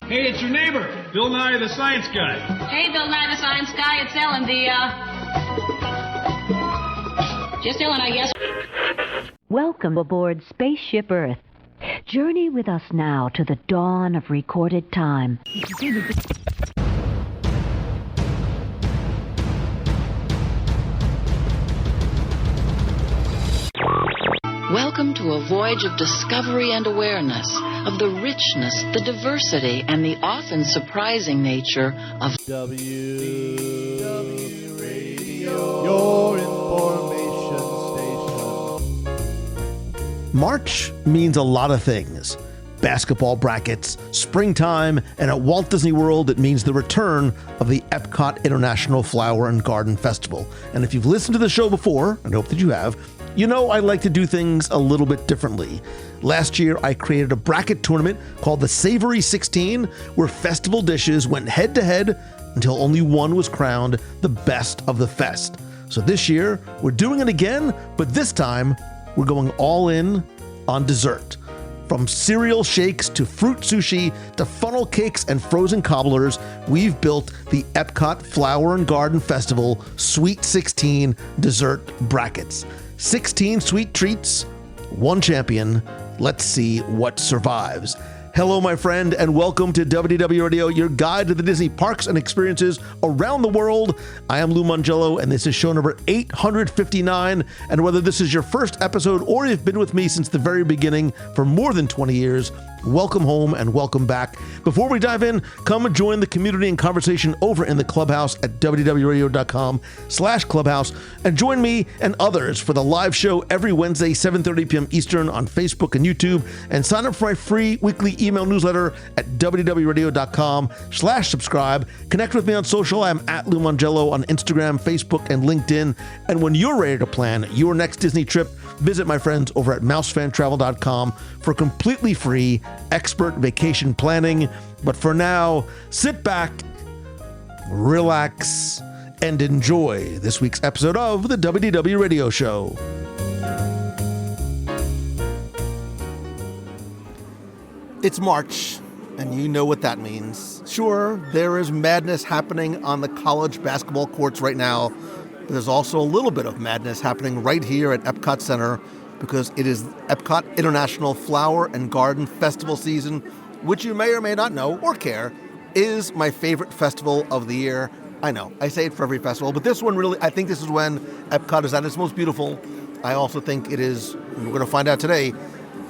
Hey, it's your neighbor, Bill Nye the Science Guy. Hey, Bill Nye the Science Guy, it's Ellen, just Ellen, I guess. Welcome aboard Spaceship Earth. Journey with us now to the dawn of recorded time. Welcome to a voyage of discovery and awareness of the richness, the diversity, and the often surprising nature of W Radio, your information station. March means a lot of things. Basketball brackets, springtime, and at Walt Disney World, it means the return of the EPCOT International Flower and Garden Festival. And if you've listened to the show before, and I hope that you have, you know I like to do things a little bit differently. Last year, I created a bracket tournament called the Savory 16, where festival dishes went head-to-head until only one was crowned the best of the fest. So this year, we're doing it again, but this time, we're going all in on dessert. From cereal shakes to fruit sushi to funnel cakes and frozen cobblers, we've built the EPCOT Flower and Garden Festival Sweet 16 dessert brackets. 16 sweet treats, one champion. Let's see what survives. Hello, my friend, and welcome to WDW Radio, your guide to the Disney parks and experiences around the world. I am Lou Mangello, and this is show number 859. And whether this is your first episode or you've been with me since the very beginning for more than 20 years, welcome home and welcome back. Before we dive in, come and join the community and conversation over in the clubhouse at www.radio.com/clubhouse and join me and others for the live show every Wednesday, 7:30 p.m. Eastern on Facebook and YouTube, and sign up for my free weekly email newsletter at www.radio.com/subscribe. Connect with me on social. I'm at Lou Mangello on Instagram, Facebook, and LinkedIn. And when you're ready to plan your next Disney trip, visit my friends over at mousefantravel.com for completely free expert vacation planning. But for now, sit back, relax, and enjoy this week's episode of the WDW Radio Show. It's March, and you know what that means. Sure, there is madness happening on the college basketball courts right now. There's also a little bit of madness happening right here at Epcot Center because it is EPCOT International Flower and Garden Festival season, which you may or may not know or care, is my favorite festival of the year. I know, I say it for every festival, but this one really, I think this is when Epcot is at its most beautiful. I also think it is, and we're going to find out today,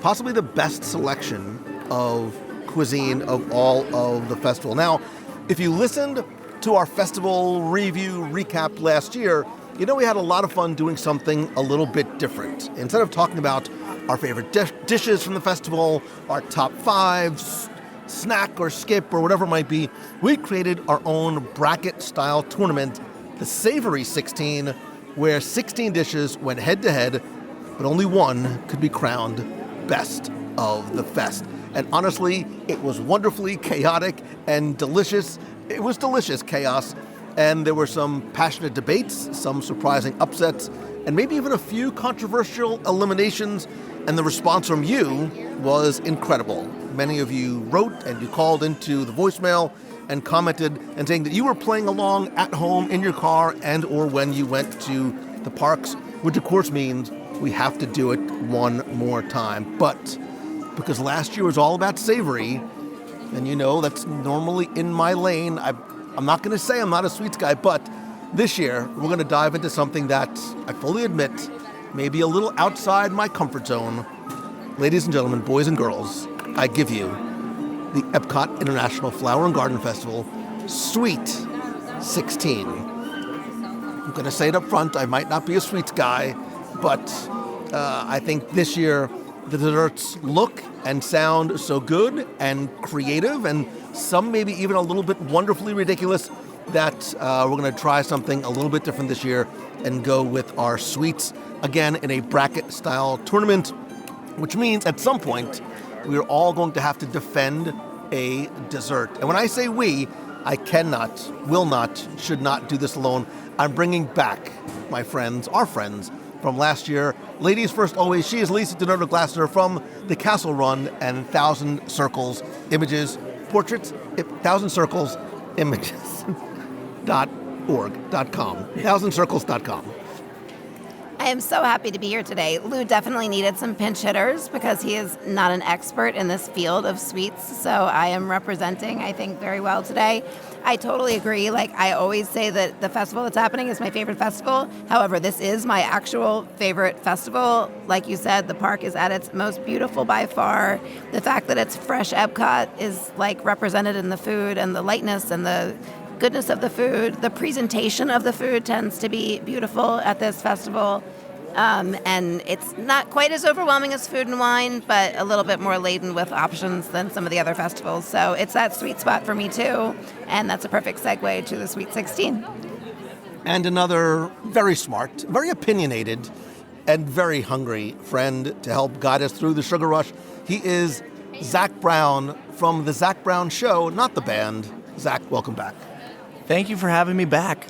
possibly the best selection of cuisine of all of the festival. Now, if you listened to our festival review recap last year, you know we had a lot of fun doing something a little bit different. Instead of talking about our favorite dishes from the festival, our top fives, snack or skip or whatever it might be, we created our own bracket-style tournament, the Savory 16, where 16 dishes went head-to-head, but only one could be crowned best of the fest. And honestly, it was wonderfully chaotic and delicious. It was delicious chaos, and there were some passionate debates, some surprising upsets, and maybe even a few controversial eliminations, and the response from you was incredible. Many of you wrote and you called into the voicemail and commented and saying that you were playing along at home, in your car, and or when you went to the parks, which of course means we have to do it one more time. But because last year was all about savory, and you know that's normally in my lane. I'm not going to say I'm not a sweets guy, but this year we're going to dive into something that I fully admit may be a little outside my comfort zone. Ladies and gentlemen, boys and girls, I give you the EPCOT International Flower and Garden Festival Sweet 16. I'm going to say it up front, I might not be a sweets guy, but I think this year the desserts look and sound so good and creative, and some maybe even a little bit wonderfully ridiculous, that we're going to try something a little bit different this year and go with our sweets, again, in a bracket-style tournament, which means at some point we're all going to have to defend a dessert. And when I say we, I cannot, will not, should not do this alone. I'm bringing back my friends, our friends, from last year. Ladies first always, she is Lisa Donato Glassner from the Castle Run and Thousand Circles Images. portraits, 1000circlesimages.com, 1000circles.com. I am so happy to be here today. Lou definitely needed some pinch hitters because he is not an expert in this field of sweets, so I am representing, I think, very well today. I totally agree. Like, I always say that the festival that's happening is my favorite festival. However, this is my actual favorite festival. Like you said, the park is at its most beautiful by far. The fact that it's fresh EPCOT is, like, represented in the food and the lightness and the goodness of the food. The presentation of the food tends to be beautiful at this festival. And it's not quite as overwhelming as Food and Wine, but a little bit more laden with options than some of the other festivals. So it's that sweet spot for me too, and that's a perfect segue to the Sweet 16. And another very smart, very opinionated, and very hungry friend to help guide us through the sugar rush. He is Zach Brown from The Zach Brown Show, not the band. Zach, welcome back. Thank you for having me back.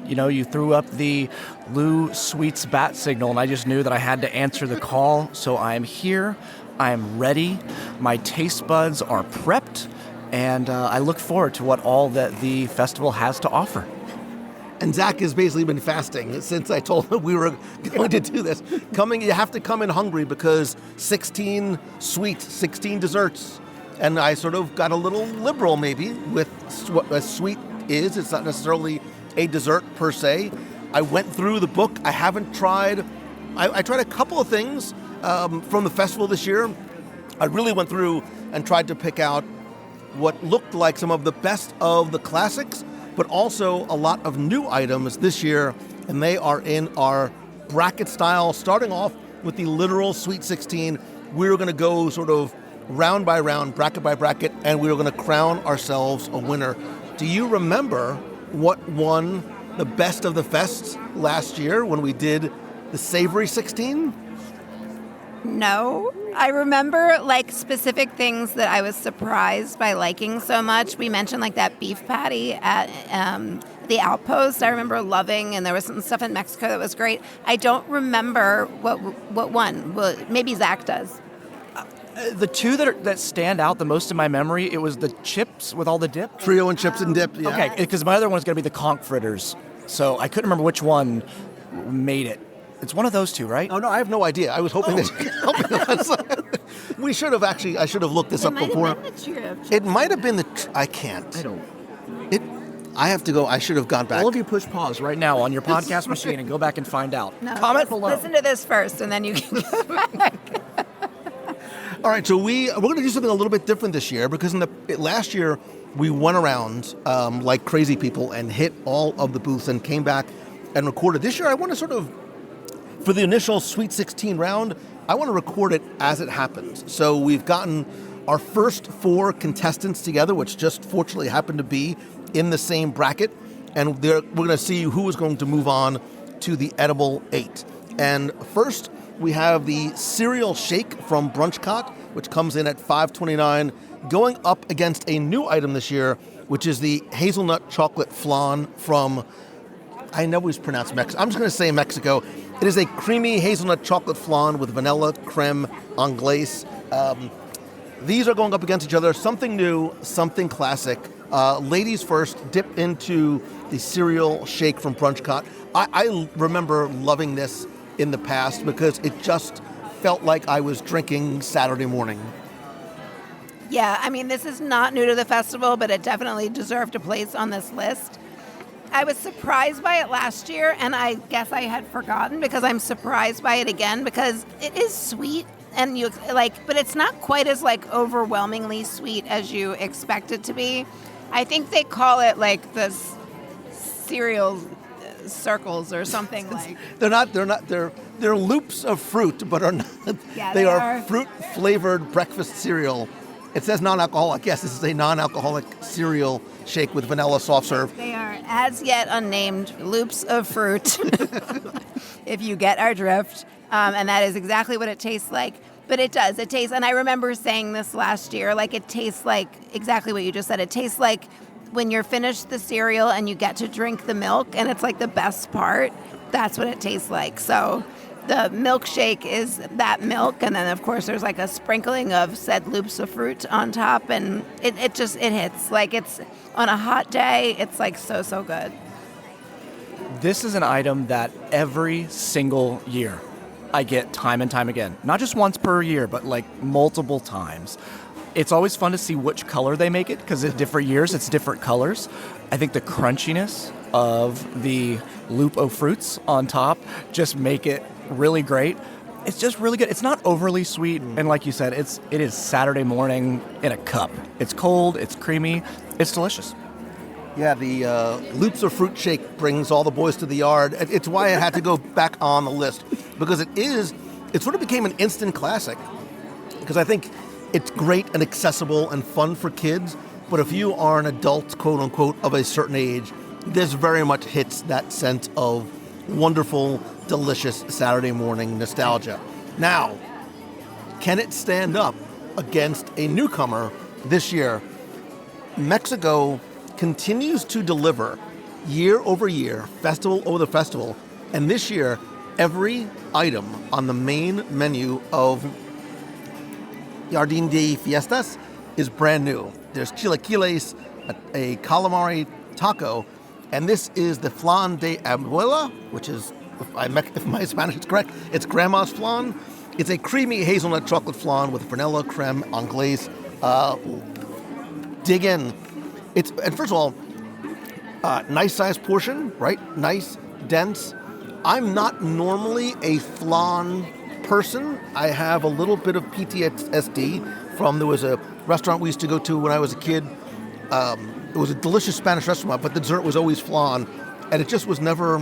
You threw up the Lou Sweets bat signal, and I just knew that I had to answer the call. So I am here. I am ready. My taste buds are prepped, and I look forward to what all that the festival has to offer. And Zach has basically been fasting since I told him we were going to do this. You have to come in hungry because 16 sweets, 16 desserts. And I sort of got a little liberal maybe with what a sweet is. It's not necessarily a dessert per se. I went through the book. I haven't tried. I tried a couple of things from the festival this year. I really went through and tried to pick out what looked like some of the best of the classics, but also a lot of new items this year, and they are in our bracket style, starting off with the literal Sweet 16. We're going to go sort of round by round, bracket by bracket, and we're going to crown ourselves a winner. Do you remember what won the best of the fests last year when we did the Savory 16? No. I remember like specific things that I was surprised by liking so much. We mentioned like that beef patty at the Outpost. I remember loving, and there was some stuff in Mexico that was great. I don't remember what won. Well, maybe Zach does. The two that stand out the most in my memory, it was the chips with all the dip. Trio and chips and dip, yeah. Okay, because my other one's going to be the conch fritters. So I couldn't remember which one made it. It's one of those two, right? Oh, no, I have no idea. I was hoping that you could help us. We should have actually, I should have looked this up before. It might have been the, I can't. I have to go, I should have gone back. All of you push pause right now on your podcast machine and go back and find out. No, Comment below. Listen to this first, and then you can go back. All right, so we're going to do something a little bit different this year because last year we went around like crazy people and hit all of the booths and came back and recorded. This year I want to sort of, for the initial Sweet 16 round, I want to record it as it happens. So we've gotten our first 4 contestants together, which just fortunately happened to be in the same bracket, and we're going to see who is going to move on to the edible 8. And first, we have the cereal shake from EPCOT, which comes in at $5.29, going up against a new item this year, which is the hazelnut chocolate flan from, I never always pronounce Mexico. I'm just going to say Mexico. It is a creamy hazelnut chocolate flan with vanilla creme anglaise. These are going up against each other. Something new, something classic. Ladies first, dip into the cereal shake from EPCOT. I remember loving this in the past because it just felt like I was drinking Saturday morning. Yeah, I mean, this is not new to the festival, but it definitely deserved a place on this list. I was surprised by it last year, and I guess I had forgotten because I'm surprised by it again because it is sweet, and you like, but it's not quite as like overwhelmingly sweet as you expect it to be. I think they call it like the cereal circles or something like. They're loops of fruit, but are not. Yeah, they are fruit flavored breakfast cereal. It says non-alcoholic. Yes, this is a non-alcoholic cereal shake with vanilla soft serve. They are as yet unnamed loops of fruit, if you get our drift. And that is exactly what it tastes like. But it does. It tastes, and I remember saying this last year, like it tastes like exactly what you just said. It tastes like when you're finished the cereal and you get to drink the milk, and it's like the best part. That's what it tastes like. So The milkshake is that milk, and then of course there's like a sprinkling of said loops of fruit on top, and it hits. Like, it's on a hot day, it's like so good. This is an item that every single year I get time and time again. Not just once per year, but like multiple times. It's always fun to see which color they make it, because at different years it's different colors. I think the crunchiness of the loop of fruits on top just make it really great. It's just really good. It's not overly sweet, and like you said, it is Saturday morning in a cup. It's cold, it's creamy, it's delicious. Yeah, the loops of fruit shake brings all the boys to the yard. It's why it had to go back on the list, because it sort of became an instant classic, because I think it's great and accessible and fun for kids, but if you are an adult, quote unquote, of a certain age, this very much hits that sense of wonderful, delicious Saturday morning nostalgia. Now, can it stand up against a newcomer this year? Mexico continues to deliver year over year, festival over the festival, and this year, every item on the main menu of Jardín de Fiestas is brand new. There's chilaquiles, a calamari taco, and this is the flan de abuela, which is, if my Spanish is correct, it's grandma's flan. It's a creamy hazelnut chocolate flan with vanilla creme anglaise. Dig in. And first of all, nice sized portion, right? Nice, dense. I'm not normally a flan person. I have a little bit of PTSD there was a restaurant we used to go to when I was a kid. It was a delicious Spanish restaurant, but the dessert was always flan, and it just was never,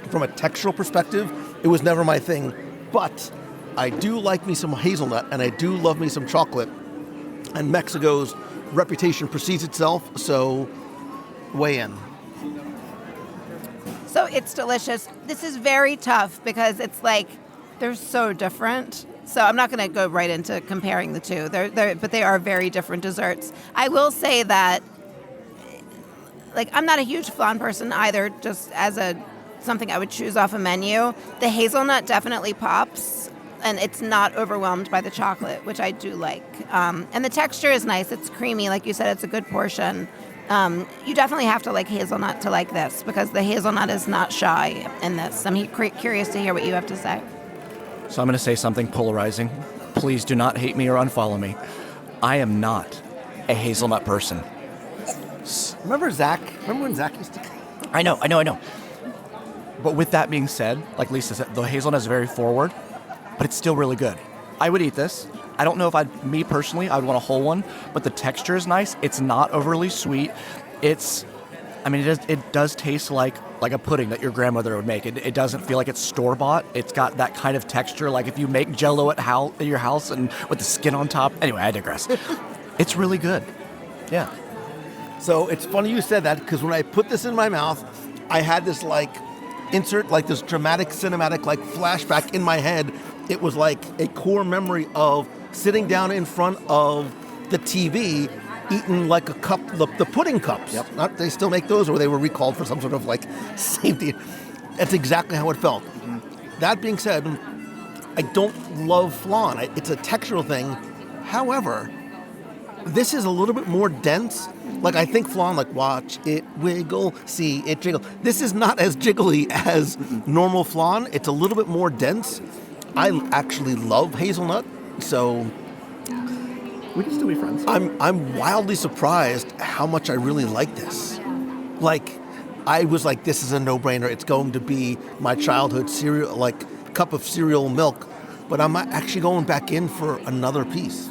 from a textural perspective, it was never my thing. But I do like me some hazelnut, and I do love me some chocolate, and Mexico's reputation precedes itself, so weigh in. So it's delicious. This is very tough because it's like they're so different. So I'm not going to go right into comparing the two. But they are very different desserts. I will say that, like, I'm not a huge flan person either, just as something I would choose off a menu. The hazelnut definitely pops, and it's not overwhelmed by the chocolate, which I do like. And the texture is nice. It's creamy. Like you said, it's a good portion. You definitely have to like hazelnut to like this, because the hazelnut is not shy in this. I'm curious to hear what you have to say. So I'm going to say something polarizing. Please do not hate me or unfollow me. I am not a hazelnut person. Remember Zach? Remember when Zach used to... I know. But with that being said, like Lisa said, the hazelnut is very forward, but it's still really good. I would eat this. I don't know if me personally, I would want a whole one, but the texture is nice. It's not overly sweet. It does taste like a pudding that your grandmother would make. It doesn't feel like it's store-bought. It's got that kind of texture, like if you make Jell-O at your house and with the skin on top. Anyway, I digress. It's really good. Yeah. So it's funny you said that, because when I put this in my mouth, I had this this dramatic, cinematic flashback in my head. It was like a core memory of sitting down in front of the TV, eating like a cup, the pudding cups. Yep. They still make those, or they were recalled for some sort of safety. That's exactly how it felt. Mm-hmm. That being said, I don't love flan. It's a textural thing. However, this is a little bit more dense. I think flan, watch it wiggle, see it jiggle. This is not as jiggly as normal flan. It's a little bit more dense. I actually love hazelnut, so we can still be friends. I'm wildly surprised how much I really like this. I was like, this is a no-brainer. It's going to be my childhood cereal, cup of cereal milk. But I'm actually going back in for another piece.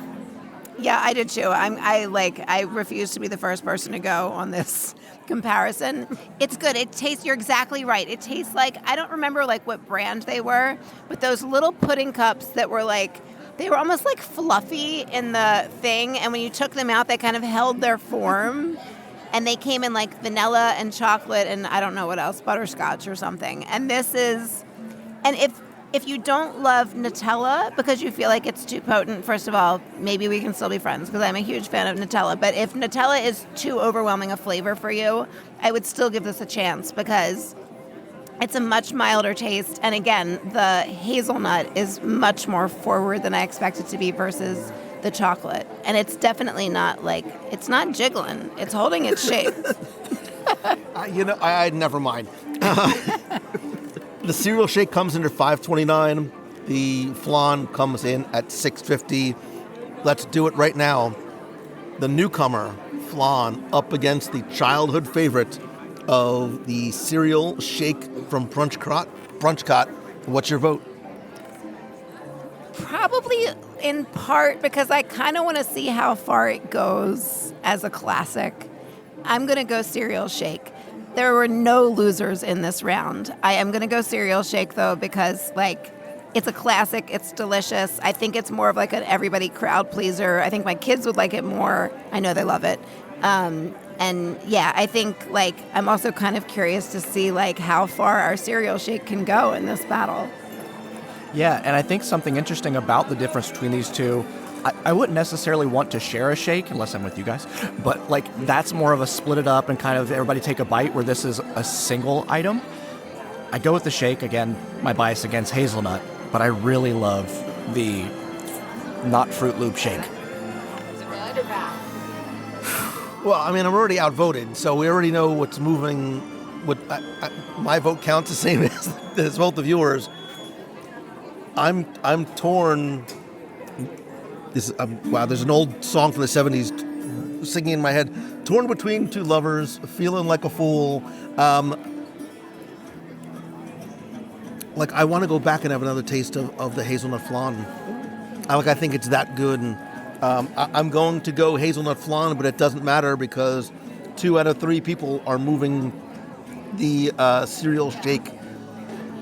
Yeah, I did too. I refuse to be the first person to go on this comparison. It's good. You're exactly right. It tastes like, I don't remember what brand they were, but those little pudding cups that were they were almost fluffy in the thing, and when you took them out, they kind of held their form, and they came in vanilla and chocolate and I don't know what else, butterscotch or something. And this is, and if you don't love Nutella because you feel like it's too potent, first of all, maybe we can still be friends because I'm a huge fan of Nutella. But if Nutella is too overwhelming a flavor for you, I would still give this a chance because It's a much milder taste. And again, the hazelnut is much more forward than I expected to be versus the chocolate. And it's definitely not it's not jiggling. It's holding its shape. I never mind. The cereal shake comes in at $5.29. The flan comes in at $6.50. Let's do it right now. The newcomer flan up against the childhood favorite of the cereal shake from Brunchcott. What's your vote? Probably in part because I kind of want to see how far it goes as a classic. I'm going to go cereal shake. There were no losers in this round. I am going to go cereal shake, though, because, it's a classic. It's delicious. I think it's more of an everybody crowd pleaser. I think my kids would like it more. I know they love it. I think, I'm also kind of curious to see, how far our cereal shake can go in this battle. Yeah, and I think something interesting about the difference between these two, I wouldn't necessarily want to share a shake unless I'm with you guys, but that's more of a split it up and kind of everybody take a bite, where this is a single item. I go with the shake, again, my bias against hazelnut, but I really love the not Fruit Loop shake. Well, I'm already outvoted, so we already know what's moving. My vote counts the same as both of yours. I'm torn. There's an old song from the 70s singing in my head. Torn between two lovers, feeling like a fool. I want to go back and have another taste of the hazelnut flan. I think it's that good. And I'm going to go hazelnut flan, but it doesn't matter because 2 out of 3 people are moving the cereal shake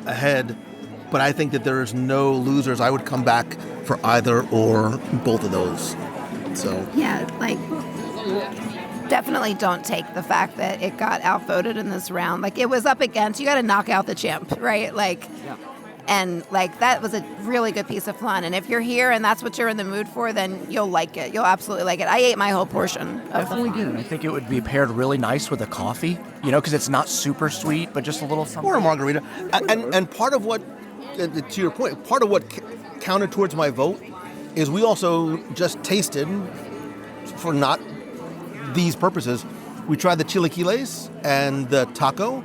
ahead. But I think that there is no losers. I would come back for either or both of those. So yeah, definitely don't take the fact that it got outvoted in this round. It was up against, you got to knock out the chimp, right? Yeah. And that was a really good piece of flan. And if you're here and that's what you're in the mood for, then you'll like it. You'll absolutely like it. I ate my whole portion of Definitely did. I think it would be paired really nice with a coffee, because it's not super sweet, but just a little something. Or a margarita. And part of what, to your point, part of what counted towards my vote is we also just tasted, for not these purposes, we tried the chilaquiles and the taco.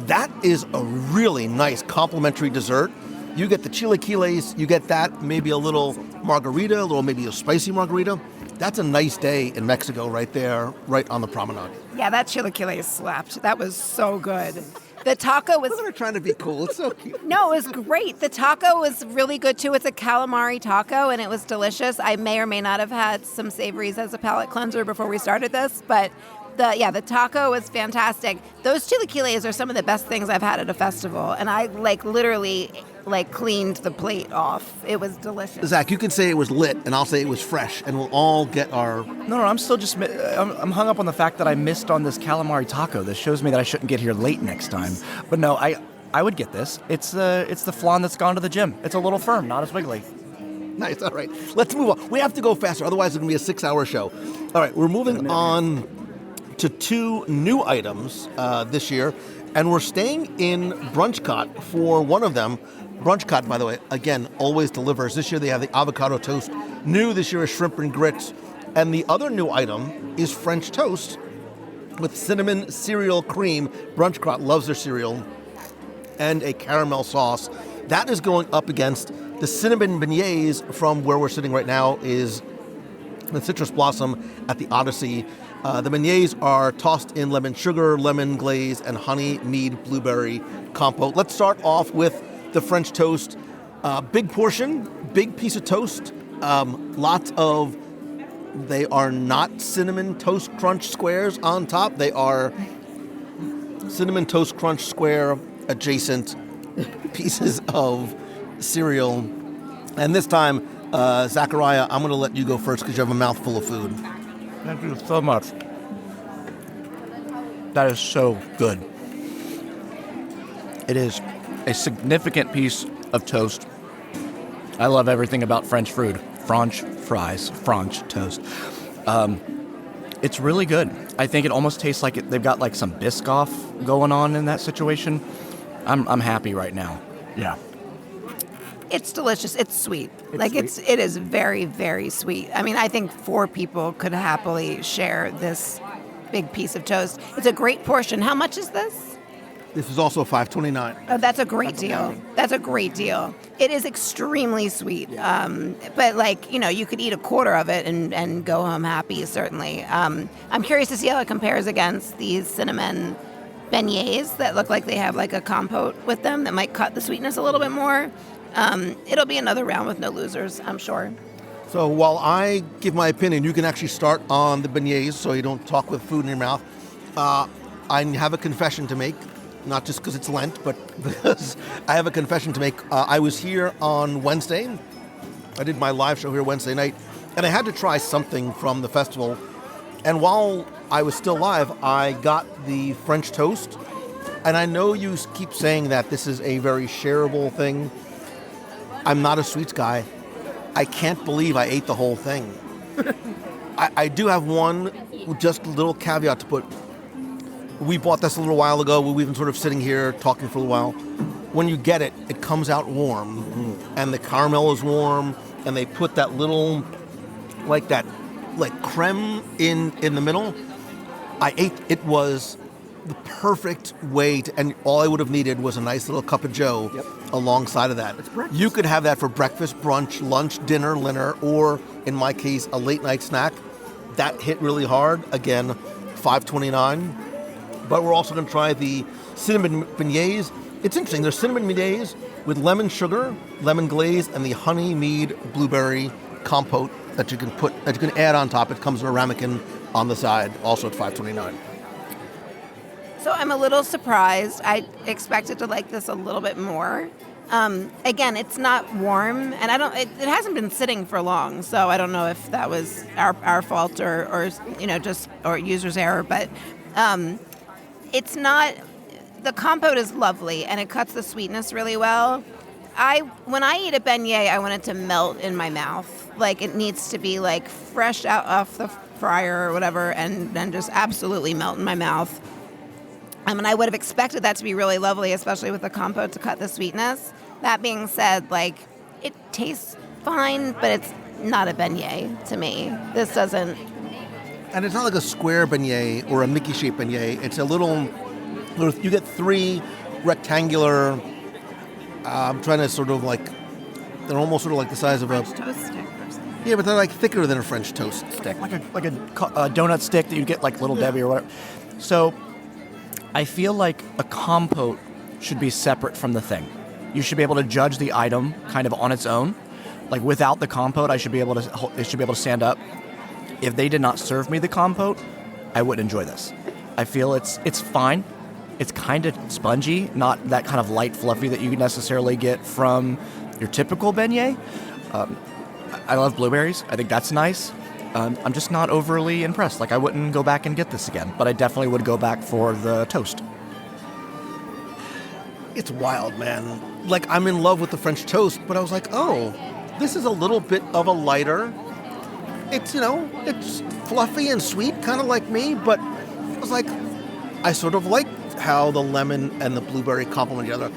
That is a really nice complimentary dessert. You get the chilaquiles, you get that, maybe a little margarita, maybe a spicy margarita. That's a nice day in Mexico right there, right on the promenade. Yeah, that chilaquiles slapped. That was so good. The taco was... We're trying to be cool. It's so cute. No, it was great. The taco was really good, too. It's a calamari taco, and it was delicious. I may or may not have had some savories as a palate cleanser before we started this, but the taco was fantastic. Those chilaquiles are some of the best things I've had at a festival, and I, literally, cleaned the plate off. It was delicious. Zach, you can say it was lit, and I'll say it was fresh, and we'll all get our... No, I'm still just... I'm hung up on the fact that I missed on this calamari taco. This shows me that I shouldn't get here late next time. But no, I would get this. It's the flan that's gone to the gym. It's a little firm, not as wiggly. Nice, all right. Let's move on. We have to go faster, otherwise it's going to be a 6-hour show. All right, we're moving on to 2 new items this year, and we're staying in Brunchcott for one of them. Brunchcott, by the way, again, always delivers. This year they have the avocado toast. New this year is shrimp and grits. And the other new item is French toast with cinnamon cereal cream. Brunchcott loves their cereal. And a caramel sauce. That is going up against the cinnamon beignets from where we're sitting right now is the Citrus Blossom at the Odyssey. The beignets are tossed in lemon sugar, lemon glaze, and honey mead blueberry compote. Let's start off with the French toast. Big portion, big piece of toast. Lots of, they are not cinnamon toast crunch squares on top. They are cinnamon toast crunch square adjacent pieces of cereal. And this time, Zachariah, I'm going to let you go first because you have a mouthful of food. Thank you so much. That is so good. It is a significant piece of toast. I love everything about French food. French fries, French toast. It's really good. I think it almost tastes like they've got some Biscoff going on in that situation. I'm happy right now. Yeah. It's delicious. It's sweet. It's it is very, very sweet. I mean, I think 4 people could happily share this big piece of toast. It's a great portion. How much is this? This is also $5.29. Oh, that's a great deal. That's a great deal. It is extremely sweet. But you could eat a quarter of it and go home happy, certainly. I'm curious to see how it compares against these cinnamon beignets that look like they have like a compote with them that might cut the sweetness a little bit more. It'll be another round with no losers, I'm sure. So while I give my opinion, you can actually start on the beignets so you don't talk with food in your mouth. I have a confession to make, not just because it's Lent, but because I have a confession to make. I was here on Wednesday. I did my live show here Wednesday night, and I had to try something from the festival. And while I was still live, I got the French toast. And I know you keep saying that this is a very shareable thing. I'm not a sweets guy. I can't believe I ate the whole thing. I do have one just little caveat to put. We bought this a little while ago. We've been sort of sitting here talking for a while. When you get it, it comes out warm. And the caramel is warm. And they put that little, like creme in the middle. I ate, it was the perfect way to, and all I would have needed was a nice little cup of joe alongside of that. You could have that for breakfast, brunch, lunch, dinner, or in my case, a late night snack. That hit really hard. Again, $5.29. But we're also going to try the cinnamon beignets. It's interesting. There's cinnamon beignets with lemon sugar, lemon glaze, and the honey mead blueberry compote that you can add on top. It comes in a ramekin on the side, also at $5.29. So I'm a little surprised. I expected to like this a little bit more. Again, it's not warm, and it hasn't been sitting for long, so I don't know if that was our fault or user's error, but it's not. The compote is lovely, and it cuts the sweetness really well. When I eat a beignet, I want it to melt in my mouth. Like, it needs to be like fresh out off the fryer or whatever, and then just absolutely melt in my mouth. And I would have expected that to be really lovely, especially with the compote to cut the sweetness. That being said, it tastes fine, but it's not a beignet to me. This doesn't. And it's not like a square beignet or a Mickey-shaped beignet. It's a little. You get 3 rectangular. I'm trying to sort of they're almost sort of like the size of a French toast stick or something. Yeah, but they're thicker than a French toast stick. Like a donut stick that you get like Little Debbie or whatever. So I feel like a compote should be separate from the thing. You should be able to judge the item kind of on its own. Like, without the compote, it should be able to stand up. If they did not serve me the compote, I wouldn't enjoy this. I feel it's fine. It's kind of spongy, not that kind of light fluffy that you necessarily get from your typical beignet. I love blueberries. I think that's nice. I'm just not overly impressed. I wouldn't go back and get this again, but I definitely would go back for the toast. It's wild, man. I'm in love with the French toast, but I was like, oh, this is a little bit of a lighter. It's, it's fluffy and sweet, kind of like me, but I was like, I sort of like how the lemon and the blueberry complement each other.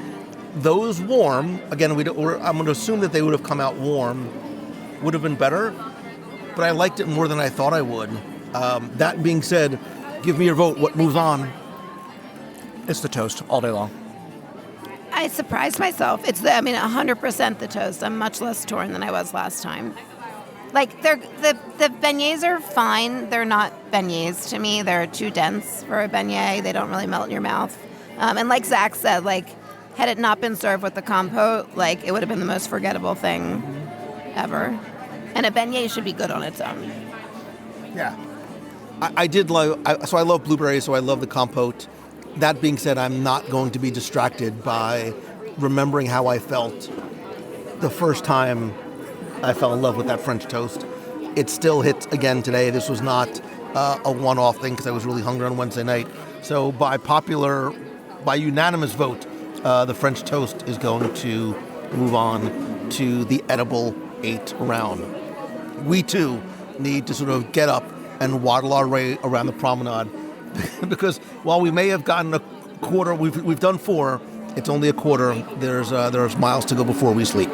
Those warm, again, I'm going to assume that they would have come out warm, would have been better, but I liked it more than I thought I would. That being said, give me your vote. What moves on? It's the toast all day long. I surprised myself. It's 100% the toast. I'm much less torn than I was last time. The beignets are fine. They're not beignets to me. They're too dense for a beignet. They don't really melt in your mouth. And like Zach said, had it not been served with the compote, it would have been the most forgettable thing ever. And a beignet should be good on its own. Yeah. I did love, so I love blueberries, so I love the compote. That being said, I'm not going to be distracted by remembering how I felt the first time I fell in love with that French toast. It still hits again today. This was not a one-off thing because I was really hungry on Wednesday night. So by unanimous vote, the French toast is going to move on to the edible 8 round. We too need to sort of get up and waddle our way around the promenade because while we may have gotten a quarter, we've done 4, It's only a quarter. There's miles to go before we sleep.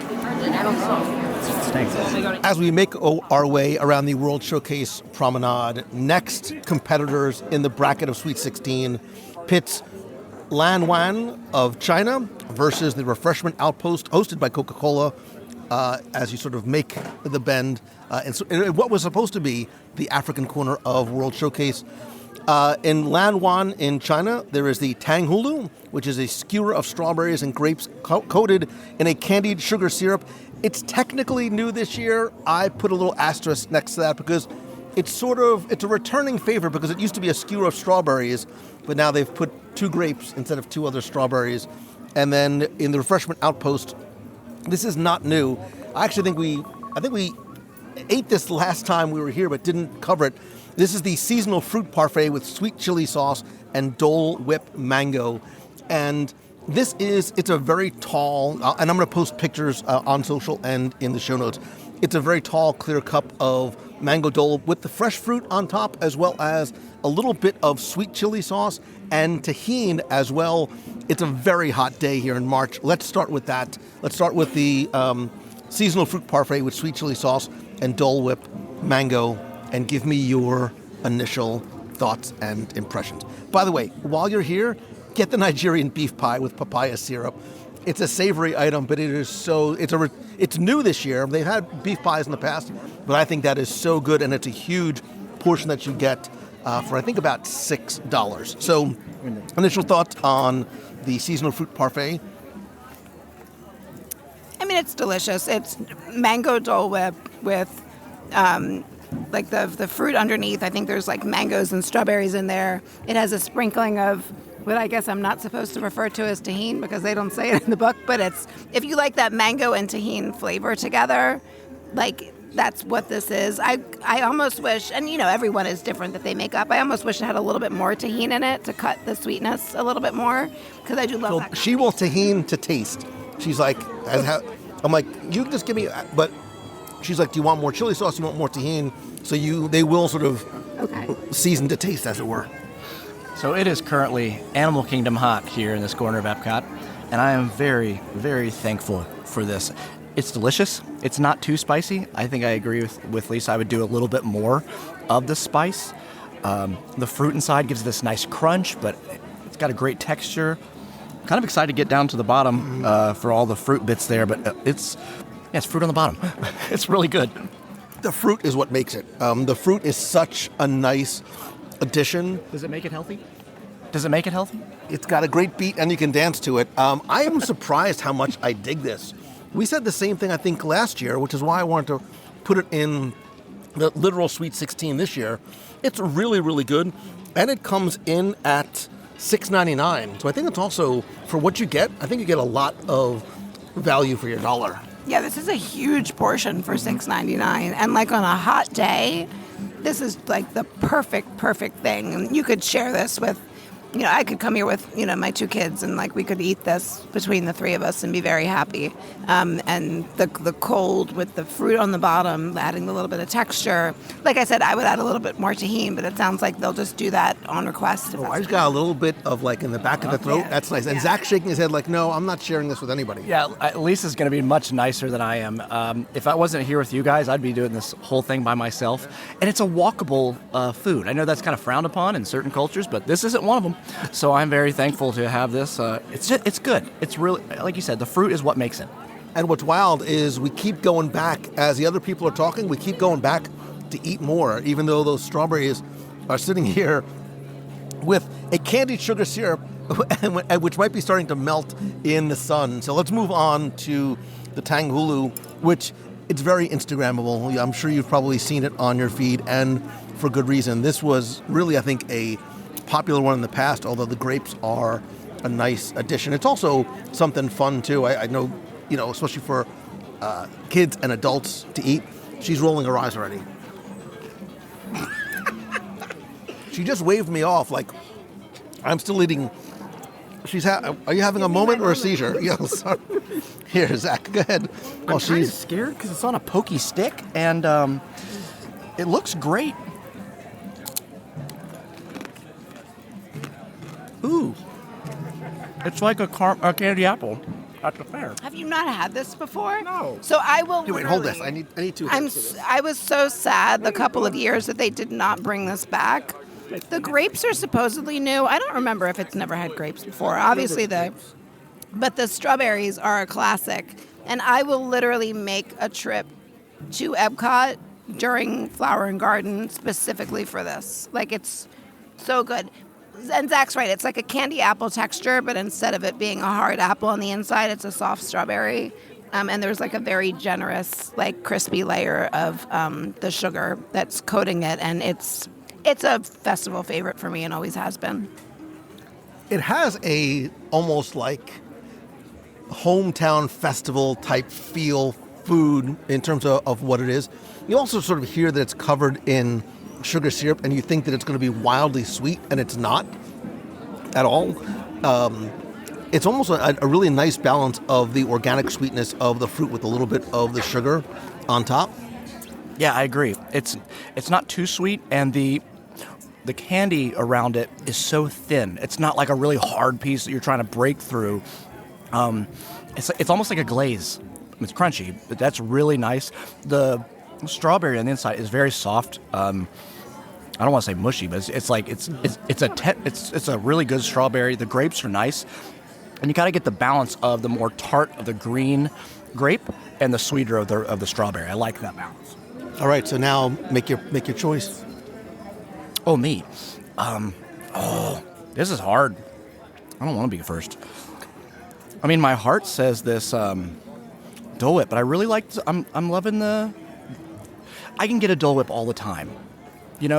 As we make our way around the World Showcase Promenade, next competitors in the bracket of Sweet 16 pits Lan Wan of China versus the Refreshment Outpost hosted by Coca-Cola as you sort of make the bend in what was supposed to be the African corner of World Showcase. In Lan Wan in China, there is the Tang Hulu, which is a skewer of strawberries and grapes coated in a candied sugar syrup. It's technically new this year. I put a little asterisk next to that because it's a returning favorite because it used to be a skewer of strawberries, but now they've put 2 grapes instead of 2 other strawberries. And then in the Refreshment Outpost, this is not new. I think we ate this last time we were here, but didn't cover it. This is the seasonal fruit parfait with sweet chili sauce and Dole Whip mango. And it's a very tall, and I'm going to post pictures on social and in the show notes. It's a very tall, clear cup of mango Dole with the fresh fruit on top, as well as a little bit of sweet chili sauce and tahini as well. It's a very hot day here in March. Let's start with that. Let's start with the seasonal fruit parfait with sweet chili sauce and Dole Whip mango, and give me your initial thoughts and impressions. By the way, while you're here, get the Nigerian beef pie with papaya syrup. It's a savory item, but it's new this year. They've had beef pies in the past, but I think that is so good, and it's a huge portion that you get for I think about $6. So, initial thoughts on the seasonal fruit parfait? I mean, it's delicious. It's mango Dole Whip with like the fruit underneath. I think there's like mangoes and strawberries in there. It has a sprinkling of what I guess I'm not supposed to refer to as tahini because they don't say it in the book, but it's, if you like that mango and tahini flavor together, like that's what this is. I almost wish, and everyone is different that they make up. I almost wish it had a little bit more tahini in it to cut the sweetness a little bit more, because I do love that. She will tahini to taste. She's like, I'm like, you can just give me, but she's like, do you want more chili sauce? Do you want more tahini? So they will sort of season to taste, as it were. So it is currently Animal Kingdom hot here in this corner of EPCOT, and I am very, very thankful for this. It's delicious. It's not too spicy. I think I agree with Lisa. I would do a little bit more of the spice. The fruit inside gives this nice crunch, but it's got a great texture. Kind of excited to get down to the bottom for all the fruit bits there, but it's fruit on the bottom. It's really good. The fruit is what makes it. The fruit is such a nice addition. Does it make it healthy? It's got a great beat, and you can dance to it. I am surprised how much I dig this. We said the same thing, I think, last year, which is why I wanted to put it in the literal Sweet 16 this year. It's really, really good, and it comes in at $6.99. So I think it's also, for what you get, I think you get a lot of value for your dollar. Yeah, this is a huge portion for $6.99, and like on a hot day, this is like the perfect thing. And you could share this with, I could come here with, my 2 kids, and like we could eat this between the 3 of us and be very happy. And the cold with the fruit on the bottom, adding a little bit of texture. Like I said, I would add a little bit more tahini, but it sounds like they'll just do that on request. I just got a little bit of like in the back of the throat. Yeah. That's nice. And Zach's shaking his head like, no, I'm not sharing this with anybody. Yeah, Lisa's going to be much nicer than I am. If I wasn't here with you guys, I'd be doing this whole thing by myself. And it's a walkable food. I know that's kind of frowned upon in certain cultures, but this isn't one of them. So I'm very thankful to have this. It's good. It's really, like you said, the fruit is what makes it. And what's wild is we keep going back, as the other people are talking, we keep going back to eat more, even though those strawberries are sitting here with a candied sugar syrup, which might be starting to melt in the sun. So let's move on to the Tang Hulu, which it's very Instagrammable. I'm sure you've probably seen it on your feed, and for good reason. This was really, I think, a popular one in the past, although the grapes are a nice addition. It's also something fun, too. I know, especially for kids and adults to eat. She's rolling her eyes already. She just waved me off like I'm still eating. Are you having a moment or a seizure? Yeah, sorry. Here, Zach, go ahead. I'm kind of scared because it's on a pokey stick, and it looks great. Ooh. It's like a candy apple at the fair. Have you not had this before? No. So I will. Hey, wait, hold this. literally- I need two. I was so sad the couple of years that they did not bring this back. The grapes are supposedly new. I don't remember if it's never had grapes before. Obviously, but the strawberries are a classic. And I will literally make a trip to EPCOT during Flower and Garden specifically for this. Like, it's so good. And Zach's right. It's like a candy apple texture, but instead of it being a hard apple on the inside, it's a soft strawberry. And there's like a very generous, like crispy layer of the sugar that's coating it. And it's a festival favorite for me and always has been. It has a almost like hometown festival type feel food in terms of what it is. You also sort of hear that it's covered in sugar syrup and you think that it's going to be wildly sweet, and it's not at all. It's almost a really nice balance of the organic sweetness of the fruit with a little bit of the sugar on top. Yeah, I agree. It's not too sweet, and the candy around it is so thin. It's not like a really hard piece that you're trying to break through. It's almost like a glaze. It's crunchy, but that's really nice. The strawberry on the inside is very soft. I don't want to say mushy, but it's a really good strawberry. The grapes are nice, and you got to get the balance of the more tart of the green grape and the sweeter of the strawberry. I like that balance. All right, so now make your choice. Oh, me. This is hard. I don't want to be first. I mean, my heart says this Dole Whip, but I really like. I'm loving the. I can get a Dole Whip all the time,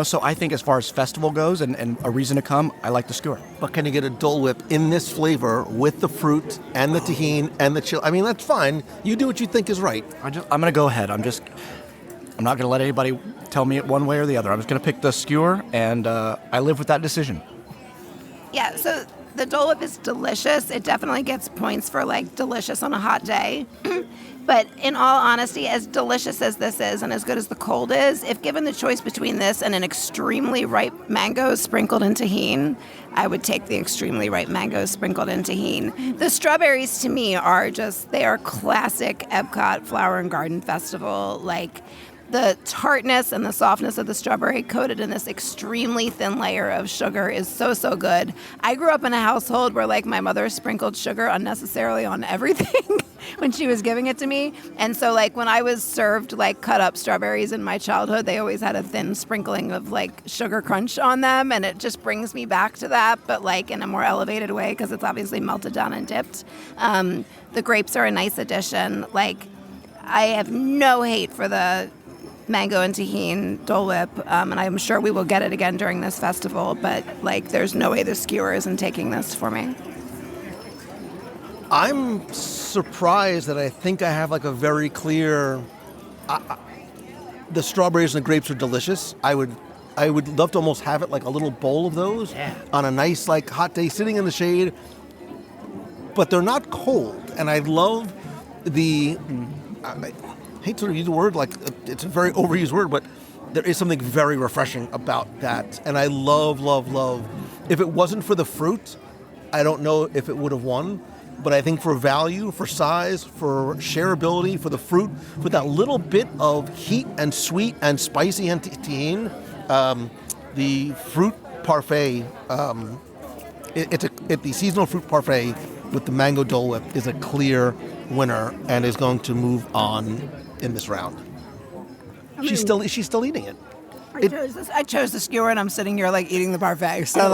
So I think as far as festival goes and a reason to come, I like the skewer. But can you get a Dole Whip in this flavor with the fruit and the tahini and the chili? I mean, that's fine. You do what you think is right. I'm gonna go ahead. I'm not gonna let anybody tell me it one way or the other. I'm just gonna pick the skewer, and I live with that decision. Yeah, so the Dole Whip is delicious. It definitely gets points for like delicious on a hot day. But in all honesty, as delicious as this is and as good as the cold is, if given the choice between this and an extremely ripe mango sprinkled in tahini, I would take the extremely ripe mango sprinkled in tahini. The strawberries to me they are classic EPCOT Flower and Garden Festival. Like, the tartness and the softness of the strawberry coated in this extremely thin layer of sugar is so, so good. I grew up in a household where, like, my mother sprinkled sugar unnecessarily on everything when she was giving it to me. And so, like, when I was served, like, cut up strawberries in my childhood, they always had a thin sprinkling of, like, sugar crunch on them. And it just brings me back to that, but, like, in a more elevated way because it's obviously melted down and dipped. The grapes are a nice addition. Like, I have no hate for the mango and tahini Dole Whip, and I'm sure we will get it again during this festival, but like there's no way the skewer isn't taking this for me. I'm surprised that I think I have like a very clear the strawberries and the grapes are delicious. I would love to almost have it like a little bowl of those on a nice like hot day sitting in the shade, but they're not cold, and I love I hate to use the word, like it's a very overused word, but there is something very refreshing about that. And I love. If it wasn't for the fruit, I don't know if it would have won. But I think for value, for size, for shareability, for the fruit, for that little bit of heat and sweet and spicy and tahini, the fruit parfait, the seasonal fruit parfait with the mango Dole Whip is a clear winner and is going to move on in this round. She's still eating it. I chose the skewer, and I'm sitting here like eating the parfait. So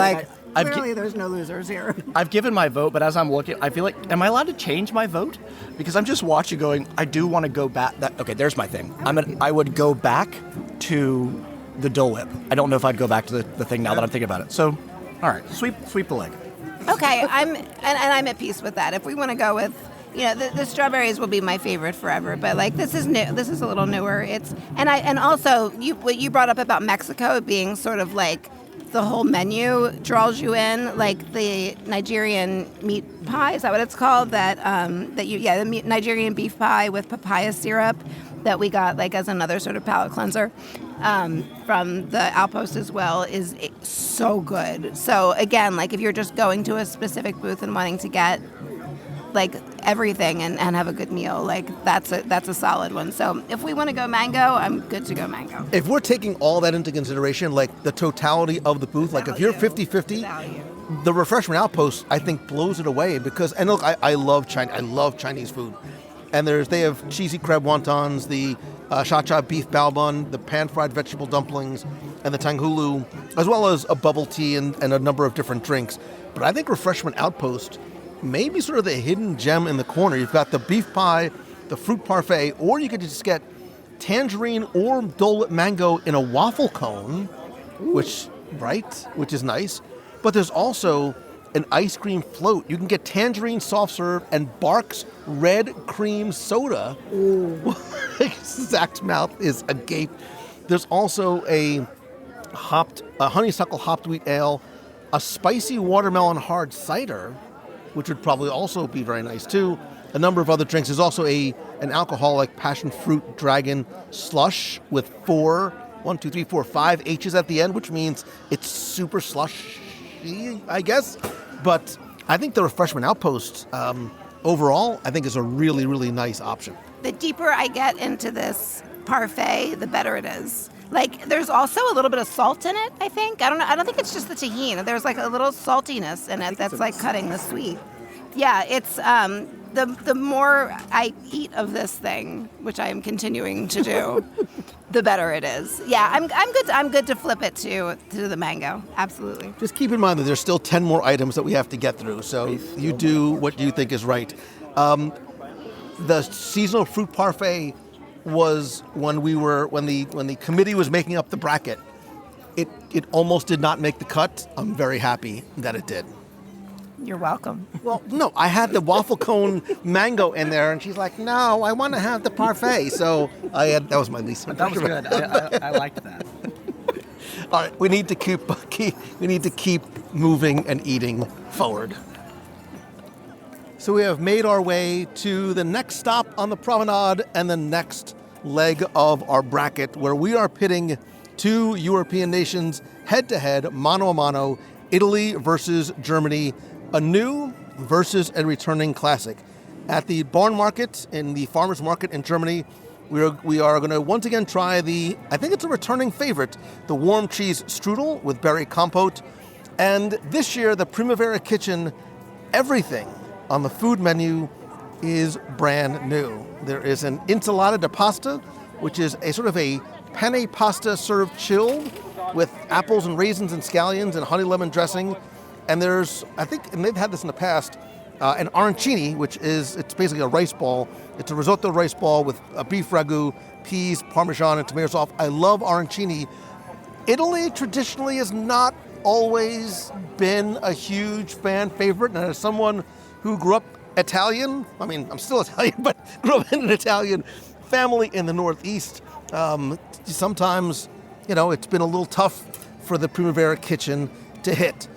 clearly there's no losers here. I've given my vote, but as I'm looking, I feel like, am I allowed to change my vote? Because I'm just watching, going, I do want to go back. Okay, there's my thing. I would go back to the Dole Whip. I don't know if I'd go back to the thing now that I'm thinking about it. So, all right, sweep the leg. Okay, I'm at peace with that. If we want to go with, the strawberries will be my favorite forever. But like this is new. This is a little newer. And also what you brought up about Mexico being sort of like the whole menu draws you in, like the Nigerian meat pie. Is that what it's called? The Nigerian beef pie with papaya syrup. that we got like as another sort of palate cleanser from the Outpost as well is so good. So again, like if you're just going to a specific booth and wanting to get like everything and have a good meal, like that's a solid one. So if we want to go mango, I'm good to go mango. If we're taking all that into consideration, like the totality of the booth, like if you're 50-50, the Refreshment Outpost, I think, blows it away because, and look, I love Chinese food. And they have cheesy crab wontons, the cha-cha beef bao bun, the pan-fried vegetable dumplings, and the tanghulu, as well as a bubble tea and a number of different drinks. But I think Refreshment Outpost may be sort of the hidden gem in the corner. You've got the beef pie, the fruit parfait, or you could just get tangerine or Dole Whip mango in a waffle cone, which is nice. But there's also an ice cream float. You can get tangerine soft serve and Barks red cream soda. Zach's mouth is agape. There's also a honeysuckle hopped wheat ale, a spicy watermelon hard cider, which would probably also be very nice too. A number of other drinks. There's also an alcoholic passion fruit dragon slush with 5 H's at the end, which means it's super slushy, I guess. But I think the Refreshment Outpost overall, I think is a really, really nice option. The deeper I get into this parfait, the better it is. Like, there's also a little bit of salt in it, I think. I don't know. I don't think it's just the tahini. There's like a little saltiness in it that's like cutting the sweet. Yeah, it's the more I eat of this thing, which I am continuing to do, the better it is. Yeah, I'm good to flip it to the mango. Absolutely. Just keep in mind that there's still 10 more items that we have to get through. So you do what you think is right. The seasonal fruit parfait was when the committee was making up the bracket. It almost did not make the cut. I'm very happy that it did. You're welcome. Well, no, I had the waffle cone mango in there, and she's like, "No, I want to have the parfait." So that was my least. That was good. I liked that. All right, we need to keep moving and eating forward. So we have made our way to the next stop on the promenade and the next leg of our bracket, where we are pitting two European nations head-to-head, mano a mano, Italy versus Germany, a new versus a returning classic. At the barn market, in the farmer's market in Germany, we are going to once again try I think it's a returning favorite, the warm cheese strudel with berry compote. And this year, the Primavera Kitchen, everything on the food menu is brand new. There is an insalata di pasta, which is a sort of a penne pasta served chilled with apples and raisins and scallions and honey lemon dressing. And there's, I think, and they've had this in the past, an arancini, it's basically a rice ball. It's a risotto rice ball with a beef ragu, peas, parmesan, and tomato sauce. I love arancini. Italy traditionally has not always been a huge fan favorite. And as someone who grew up Italian, I mean, I'm still Italian, but grew up in an Italian family in the Northeast, sometimes, it's been a little tough for the Primavera Kitchen to hit.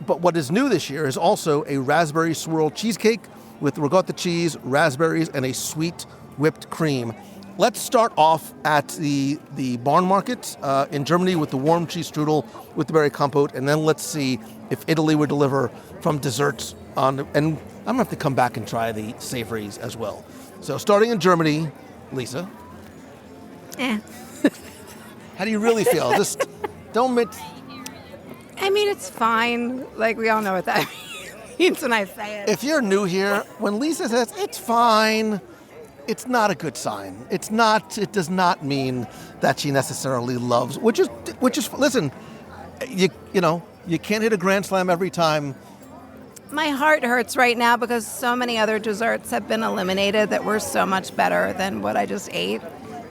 But what is new this year is also a raspberry swirl cheesecake with ricotta cheese, raspberries, and a sweet whipped cream. Let's start off at the barn market in Germany with the warm cheese strudel with the berry compote, and then let's see if Italy would deliver from desserts and I'm going to have to come back and try the savories as well. So starting in Germany, Lisa. How do you really feel? Just don't admit. I mean, it's fine. Like, we all know what that means when I say it. If you're new here, when Lisa says it's fine, it's not a good sign. It does not mean that she necessarily loves, which is listen, you can't hit a grand slam every time. My heart hurts right now because so many other desserts have been eliminated that were so much better than what I just ate.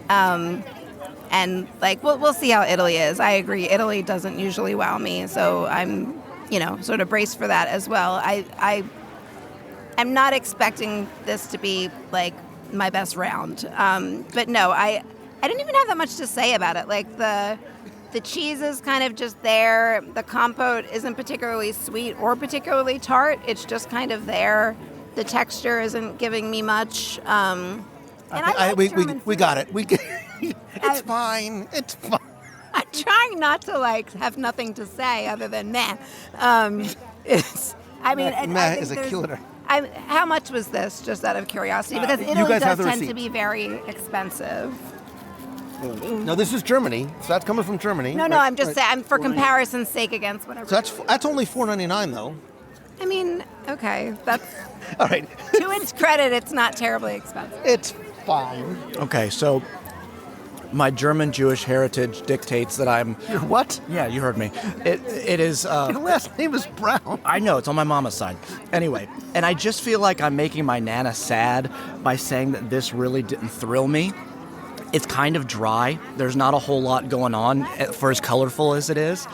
And we'll see how Italy is. I agree. Italy doesn't usually wow me, so I'm, sort of braced for that as well. I'm not expecting this to be like my best round. But no, I didn't even have that much to say about it. Like the cheese is kind of just there. The compote isn't particularly sweet or particularly tart. It's just kind of there. The texture isn't giving me much. And I like German we food. got it. It's fine. It's fine. I'm trying not to have nothing to say other than meh. Meh is a killer. How much was this, just out of curiosity? Because you Italy guys have does the tend to receipt. be very expensive. No, this is Germany, so that's coming from Germany. No, right? I'm just saying, I'm for comparison's sake against whatever. So that's only $4.99 though. I mean, okay, that's All right, to its credit, it's not terribly expensive. it's fine. Okay, so my German Jewish heritage dictates that I'm. You're what? Yeah, you heard me. It is. Your last name is Brown. I know, it's on my mama's side. Anyway, and I just feel like I'm making my Nana sad by saying that this really didn't thrill me. It's kind of dry. There's not a whole lot going on for as colorful as it is.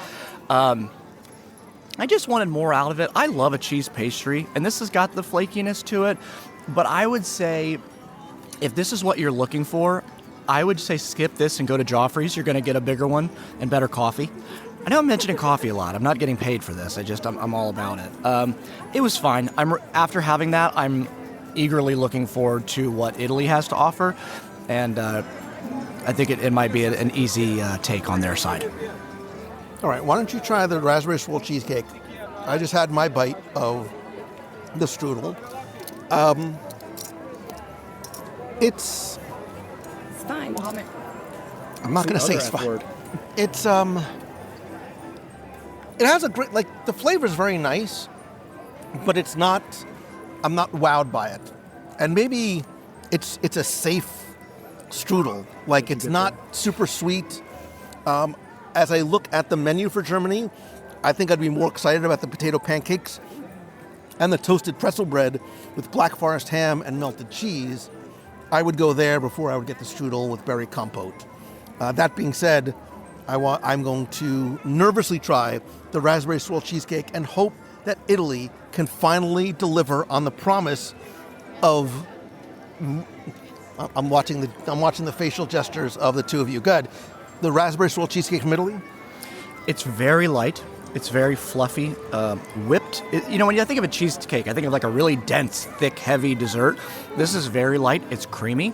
I just wanted more out of it. I love a cheese pastry, and this has got the flakiness to it. But I would say, if this is what you're looking for, I would say skip this and go to Joffrey's. You're going to get a bigger one and better coffee. I know I'm mentioning coffee a lot. I'm not getting paid for this. I'm all about it. It was fine. After having that, I'm eagerly looking forward to what Italy has to offer, and I think it might be an easy take on their side. All right, why don't you try the raspberry swirl cheesecake? I just had my bite of the strudel. It's fine. I'm not going to say it's fine. It's it has a great, the flavor is very nice, but it's not. I'm not wowed by it, and maybe it's a safe strudel. It's not super sweet. As I look at the menu for Germany, I think I'd be more excited about the potato pancakes and the toasted pretzel bread with Black Forest ham and melted cheese. I would go there before I would get the strudel with berry compote. That being said, I'm going to nervously try the raspberry swirl cheesecake and hope that Italy can finally deliver on the promise of. I'm watching the facial gestures of the two of you. Good. The raspberry swirl cheesecake from Italy? It's very light. It's very fluffy, whipped. When you think of a cheesecake, I think of a really dense, thick, heavy dessert. This is very light. It's creamy.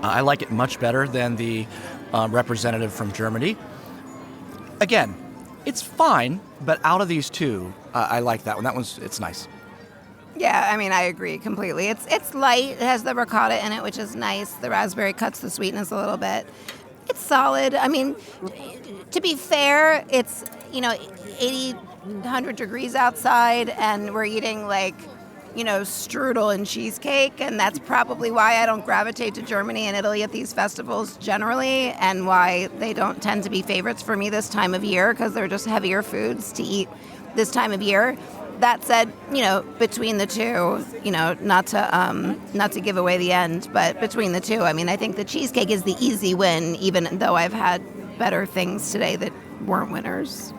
I like it much better than the representative from Germany. Again, it's fine, but out of these two, I like that one. It's nice. Yeah, I agree completely. It's light. It has the ricotta in it, which is nice. The raspberry cuts the sweetness a little bit. It's solid. To be fair, it's 80, 100 degrees outside, and we're eating strudel and cheesecake, and that's probably why I don't gravitate to Germany and Italy at these festivals generally, and why they don't tend to be favorites for me this time of year, because they're just heavier foods to eat this time of year. That said, between the two, not to give away the end, but between the two, I think the cheesecake is the easy win, even though I've had better things today that weren't winners.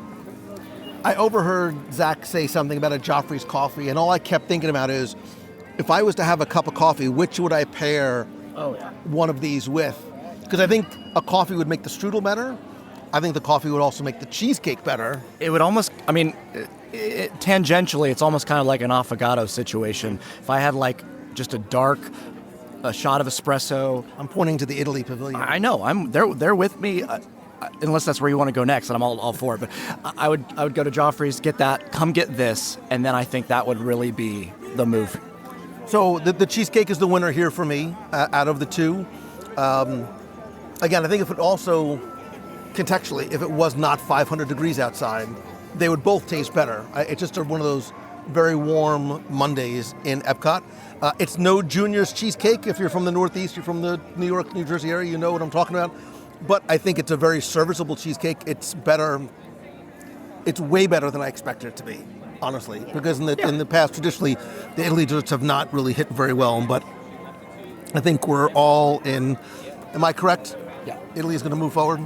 I overheard Zach say something about a Joffrey's coffee, and all I kept thinking about is, if I was to have a cup of coffee, which would I pair one of these with? Because I think a coffee would make the strudel better. I think the coffee would also make the cheesecake better. It would almost, tangentially, it's almost kind of like an affogato situation. If I had just a shot of espresso. I'm pointing to the Italy pavilion. I know, they're with me, unless that's where you want to go next, and I'm all for it. But I would go to Joffrey's, get that, come get this, and then I think that would really be the move. So the cheesecake is the winner here for me out of the two. Again, I think if it also, contextually, if it was not 500 degrees outside, they would both taste better. It's just one of those very warm Mondays in EPCOT. It's no Junior's cheesecake. If you're from the Northeast, you're from the New York, New Jersey area, you know what I'm talking about. But I think it's a very serviceable cheesecake. It's better. It's way better than I expected it to be, honestly. Because in the past, traditionally, the Italy desserts have not really hit very well. But I think we're all in. Am I correct? Yeah. Italy is going to move forward.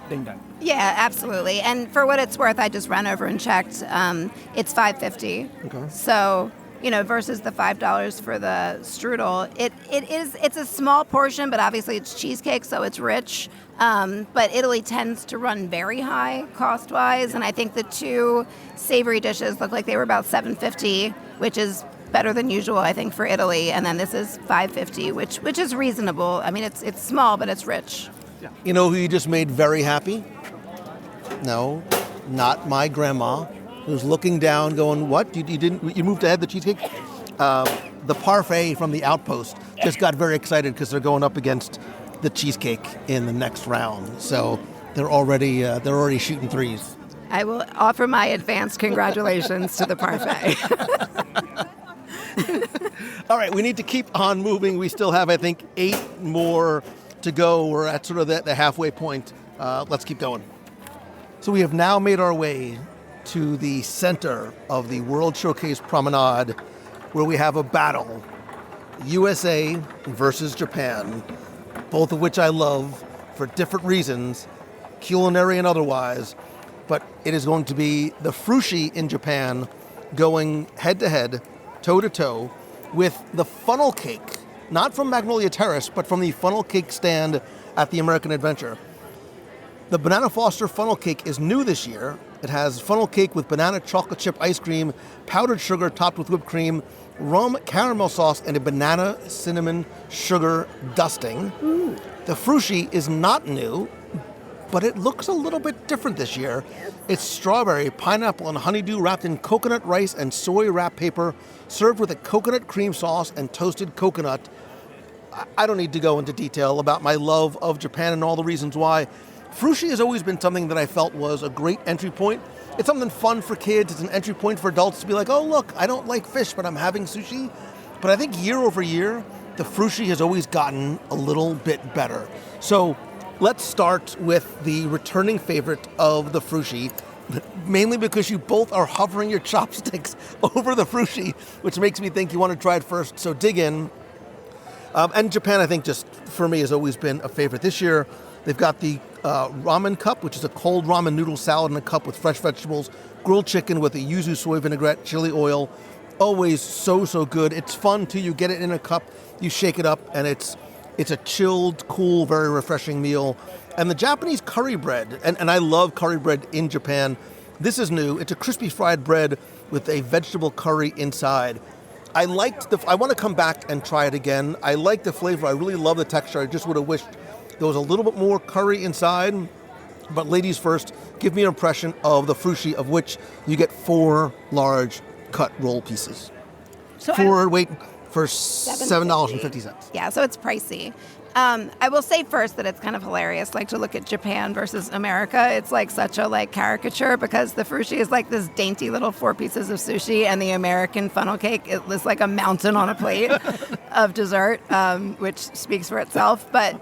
Ding dong. Yeah, absolutely. And for what it's worth, I just ran over and checked. It's $5.50. Okay. So, versus the $5 for the strudel, it's a small portion, but obviously it's cheesecake, so it's rich. But Italy tends to run very high cost-wise, and I think the two savory dishes look like they were about $7.50, which is better than usual, I think, for Italy. And then this is $5.50, which is reasonable. I mean, it's small, but it's rich. You know who you just made very happy? No, not my grandma, who's looking down going, what? You moved ahead the cheesecake? The parfait from the Outpost just got very excited because they're going up against the cheesecake in the next round. So they're already shooting threes. I will offer my advanced congratulations to the parfait. All right, we need to keep on moving. We still have, I think, 8 more to go. We're at sort of the halfway point. Let's keep going. So we have now made our way to the center of the World Showcase Promenade, where we have a battle, USA versus Japan, both of which I love for different reasons, culinary and otherwise. But it is going to be the frushi in Japan going head-to-head, toe-to-toe, with the funnel cake, not from Magnolia Terrace, but from the funnel cake stand at the American Adventure. The Banana Foster funnel cake is new this year. It has funnel cake with banana chocolate chip ice cream, powdered sugar topped with whipped cream, rum caramel sauce, and a banana cinnamon sugar dusting. The frushi is not new, but it looks a little bit different this year. It's strawberry, pineapple, and honeydew wrapped in coconut rice and soy wrap paper, served with a coconut cream sauce and toasted coconut. I don't need to go into detail about my love of Japan and all the reasons why. Frushi has always been something that I felt was a great entry point. It's something fun for kids. It's an entry point for adults to be like, oh, look, I don't like fish, but I'm having sushi. But I think year over year, the frushi has always gotten a little bit better. So let's start with the returning favorite of the frushi, mainly because you both are hovering your chopsticks over the frushi, which makes me think you want to try it first. So dig in. And Japan, I think, just for me, has always been a favorite. This year, they've got the ramen cup, which is a cold ramen noodle salad in a cup with fresh vegetables, grilled chicken with a yuzu soy vinaigrette, chili oil. Always so good. It's fun, too. You get it in a cup, you shake it up, and it's a chilled, cool, very refreshing meal. And the Japanese curry bread, and I love curry bread in Japan. This is new. It's a crispy fried bread with a vegetable curry inside. I want to come back and try it again. I like the flavor. I really love the texture. I just would have wished there was a little bit more curry inside. But ladies first, give me an impression of the frushi, of which you get 4 large cut roll pieces. For $7.50. Yeah, so it's pricey. I will say first that it's kind of hilarious, like to look at Japan versus America. It's like such a caricature because the frushi is like this dainty little 4 pieces of sushi, and the American funnel cake is like a mountain on a plate of dessert, which speaks for itself. But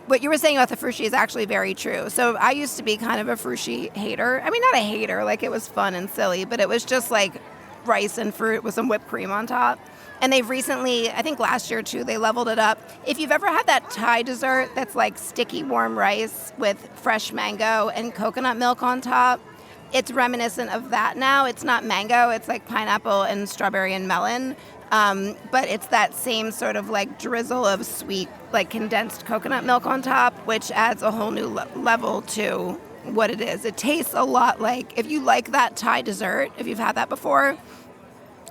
what you were saying about the frushi is actually very true. So I used to be kind of a frushi hater. I mean, not a hater, like it was fun and silly, but it was just like rice and fruit with some whipped cream on top. And they've recently, I think last year too, they leveled it up. If you've ever had that Thai dessert that's like sticky warm rice with fresh mango and coconut milk on top, it's reminiscent of that now. It's not mango, it's like pineapple and strawberry and melon. But it's that same sort of like drizzle of sweet, like condensed coconut milk on top, which adds a whole new level to what it is. It tastes a lot like, if you like that Thai dessert, if you've had that before,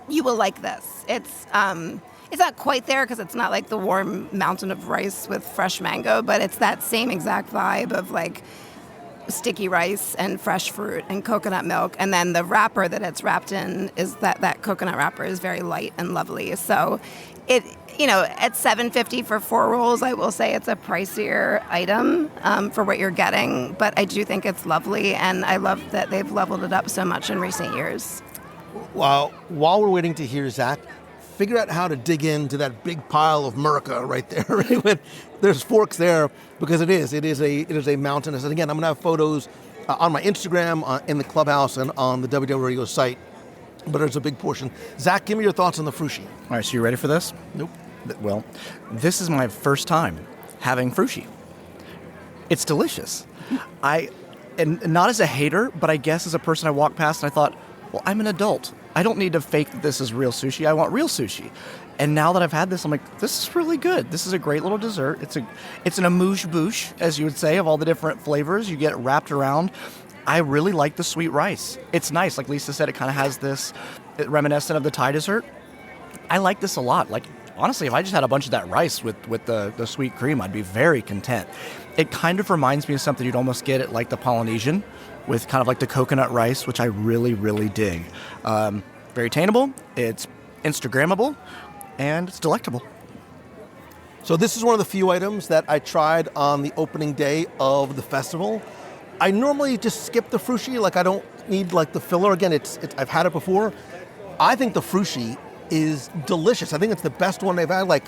you will like this. It's not quite there because it's not like the warm mountain of rice with fresh mango, but it's that same exact vibe of like sticky rice and fresh fruit and coconut milk. And then the wrapper that it's wrapped in is that coconut wrapper is very light and lovely. So it, at $7.50 for 4 rolls, I will say it's a pricier item for what you're getting, but I do think it's lovely, and I love that they've leveled it up so much in recent years. While we're waiting to hear Zach, figure out how to dig into that big pile of Murica right there. Right? There's forks there because it is a mountainous. And again, I'm gonna have photos on my Instagram, in the clubhouse, and on the WW Radio site. But there's a big portion. Zach, give me your thoughts on the frushi. All right, so you ready for this? Nope. Well, this is my first time having frushi. It's delicious. And not as a hater, but I guess as a person I walked past and I thought, well, I'm an adult. I don't need to fake that this is real sushi. I want real sushi. And now that I've had this, I'm like, this is really good. This is a great little dessert. It's an amuse-bouche, as you would say, of all the different flavors you get wrapped around. I really like the sweet rice. It's nice. Like Lisa said, it kind of has this reminiscent of the Thai dessert. I like this a lot. Like, honestly, if I just had a bunch of that rice with the sweet cream, I'd be very content. It kind of reminds me of something you'd almost get at like the Polynesian with kind of like the coconut rice, which I really, really dig. Very attainable, it's Instagrammable, and it's delectable. So this is one of the few items that I tried on the opening day of the festival. I normally just skip the frushi, like I don't need like the filler. Again, it's I've had it before. I think the frushi is delicious. I think it's the best one they've had. Like,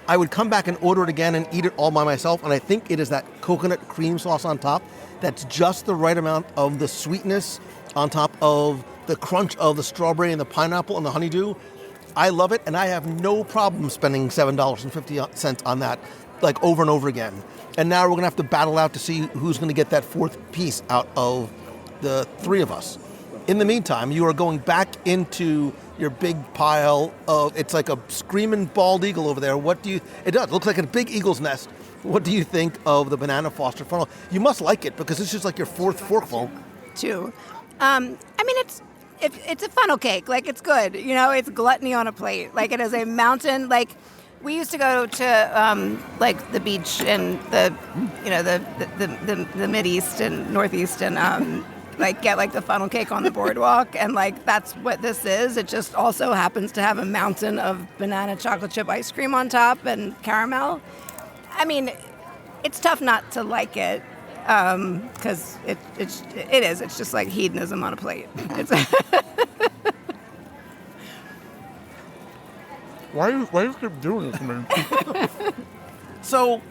I would come back and order it again and eat it all by myself, and I think it is that coconut cream sauce on top that's just the right amount of the sweetness on top of the crunch of the strawberry and the pineapple and the honeydew. I love it, and I have no problem spending $7.50 on that, like, over and over again. And now we're going to have to battle out to see who's going to get that fourth piece out of the three of us. In the meantime, you are going back into your big pile of, it's like a screaming bald eagle over there. It does, it looks like a big eagle's nest. What do you think of the Banana Foster funnel? You must like it because this is like your fourth forkful. Two. I mean, it's a funnel cake. Like, it's good. You know, it's gluttony on a plate. Like, it is a mountain. Like, we used to go to like the beach in the Mideast and Northeast and like get like the funnel cake on the boardwalk, and like that's what this is. It just also happens to have a mountain of banana chocolate chip ice cream on top and caramel. I mean, it's tough not to like it because it is. It's just like hedonism on a plate. It's Why you keep doing this to me? So,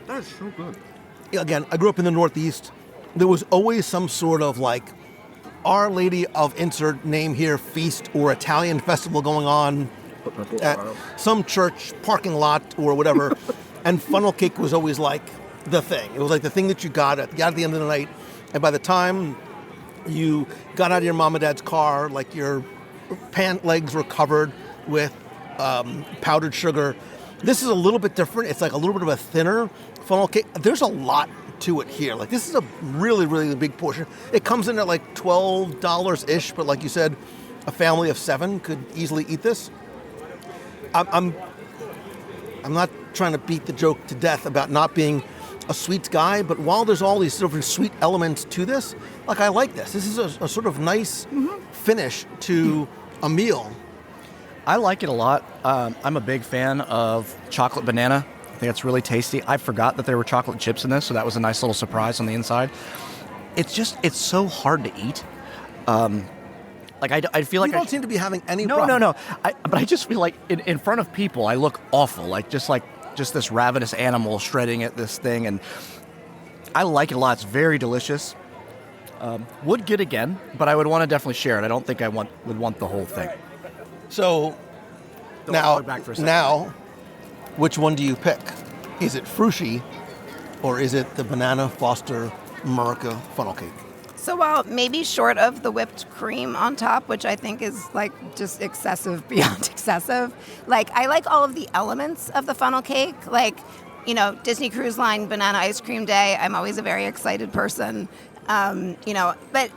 That's so good. again, I grew up in the Northeast. There was always some sort of like Our Lady of insert name here feast or Italian festival going on at some church parking lot or whatever. And funnel cake was always like the thing. It was like the thing that you got at the end of the night. And by the time you got out of your mom and dad's car, like your pant legs were covered with powdered sugar. This is a little bit different. It's like a little bit of a thinner funnel cake. There's a lot to it here. Like, this is a really, really big portion. It comes in at like $12-ish, but like you said, a family of 7 could easily eat this. I'm not trying to beat the joke to death about not being a sweets guy, but while there's all these different sweet elements to this, like, I like this. This is a sort of nice finish to a meal. I like it a lot. I'm a big fan of chocolate banana. I think it's really tasty. I forgot that there were chocolate chips in this, so that was a nice little surprise on the inside. It's so hard to eat. Like, I feel like You don't seem to be having any No. problem. But I just feel like in front of people, I look awful. Like just this ravenous animal shredding at this thing, and I like it a lot. It's very delicious. Would get again, but I would want to definitely share it. I don't think I would want the whole thing. So Don't hold it back for a second. now, which one do you pick? Is it Frushi or is it the Banana Foster America funnel cake? So while maybe short of the whipped cream on top, which I think is like just excessive beyond excessive, like, I like all of the elements of the funnel cake. Like, you know, Disney Cruise Line banana ice cream day, I'm always a very excited person. But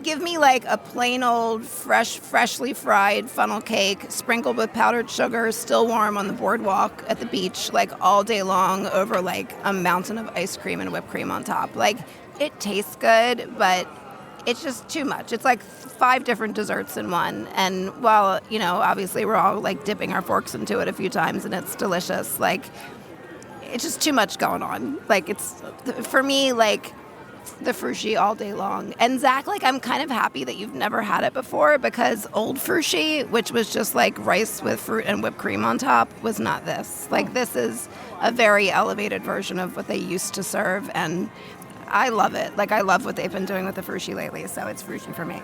give me like a plain old freshly fried funnel cake sprinkled with powdered sugar, still warm on the boardwalk at the beach, like all day long over like a mountain of ice cream and whipped cream on top. Like, it tastes good, but it's just too much. It's like 5 different desserts in one. And while, you know, obviously we're all like dipping our forks into it a few times and it's delicious, like, it's just too much going on. Like, it's, for me, like, the Frushi all day long. And Zach, like, I'm kind of happy that you've never had it before, because old Frushi, which was just like rice with fruit and whipped cream on top, was not this. Like, this is a very elevated version of what they used to serve, and I love it. Like, I love what they've been doing with the Frushi lately, so it's Frushi for me.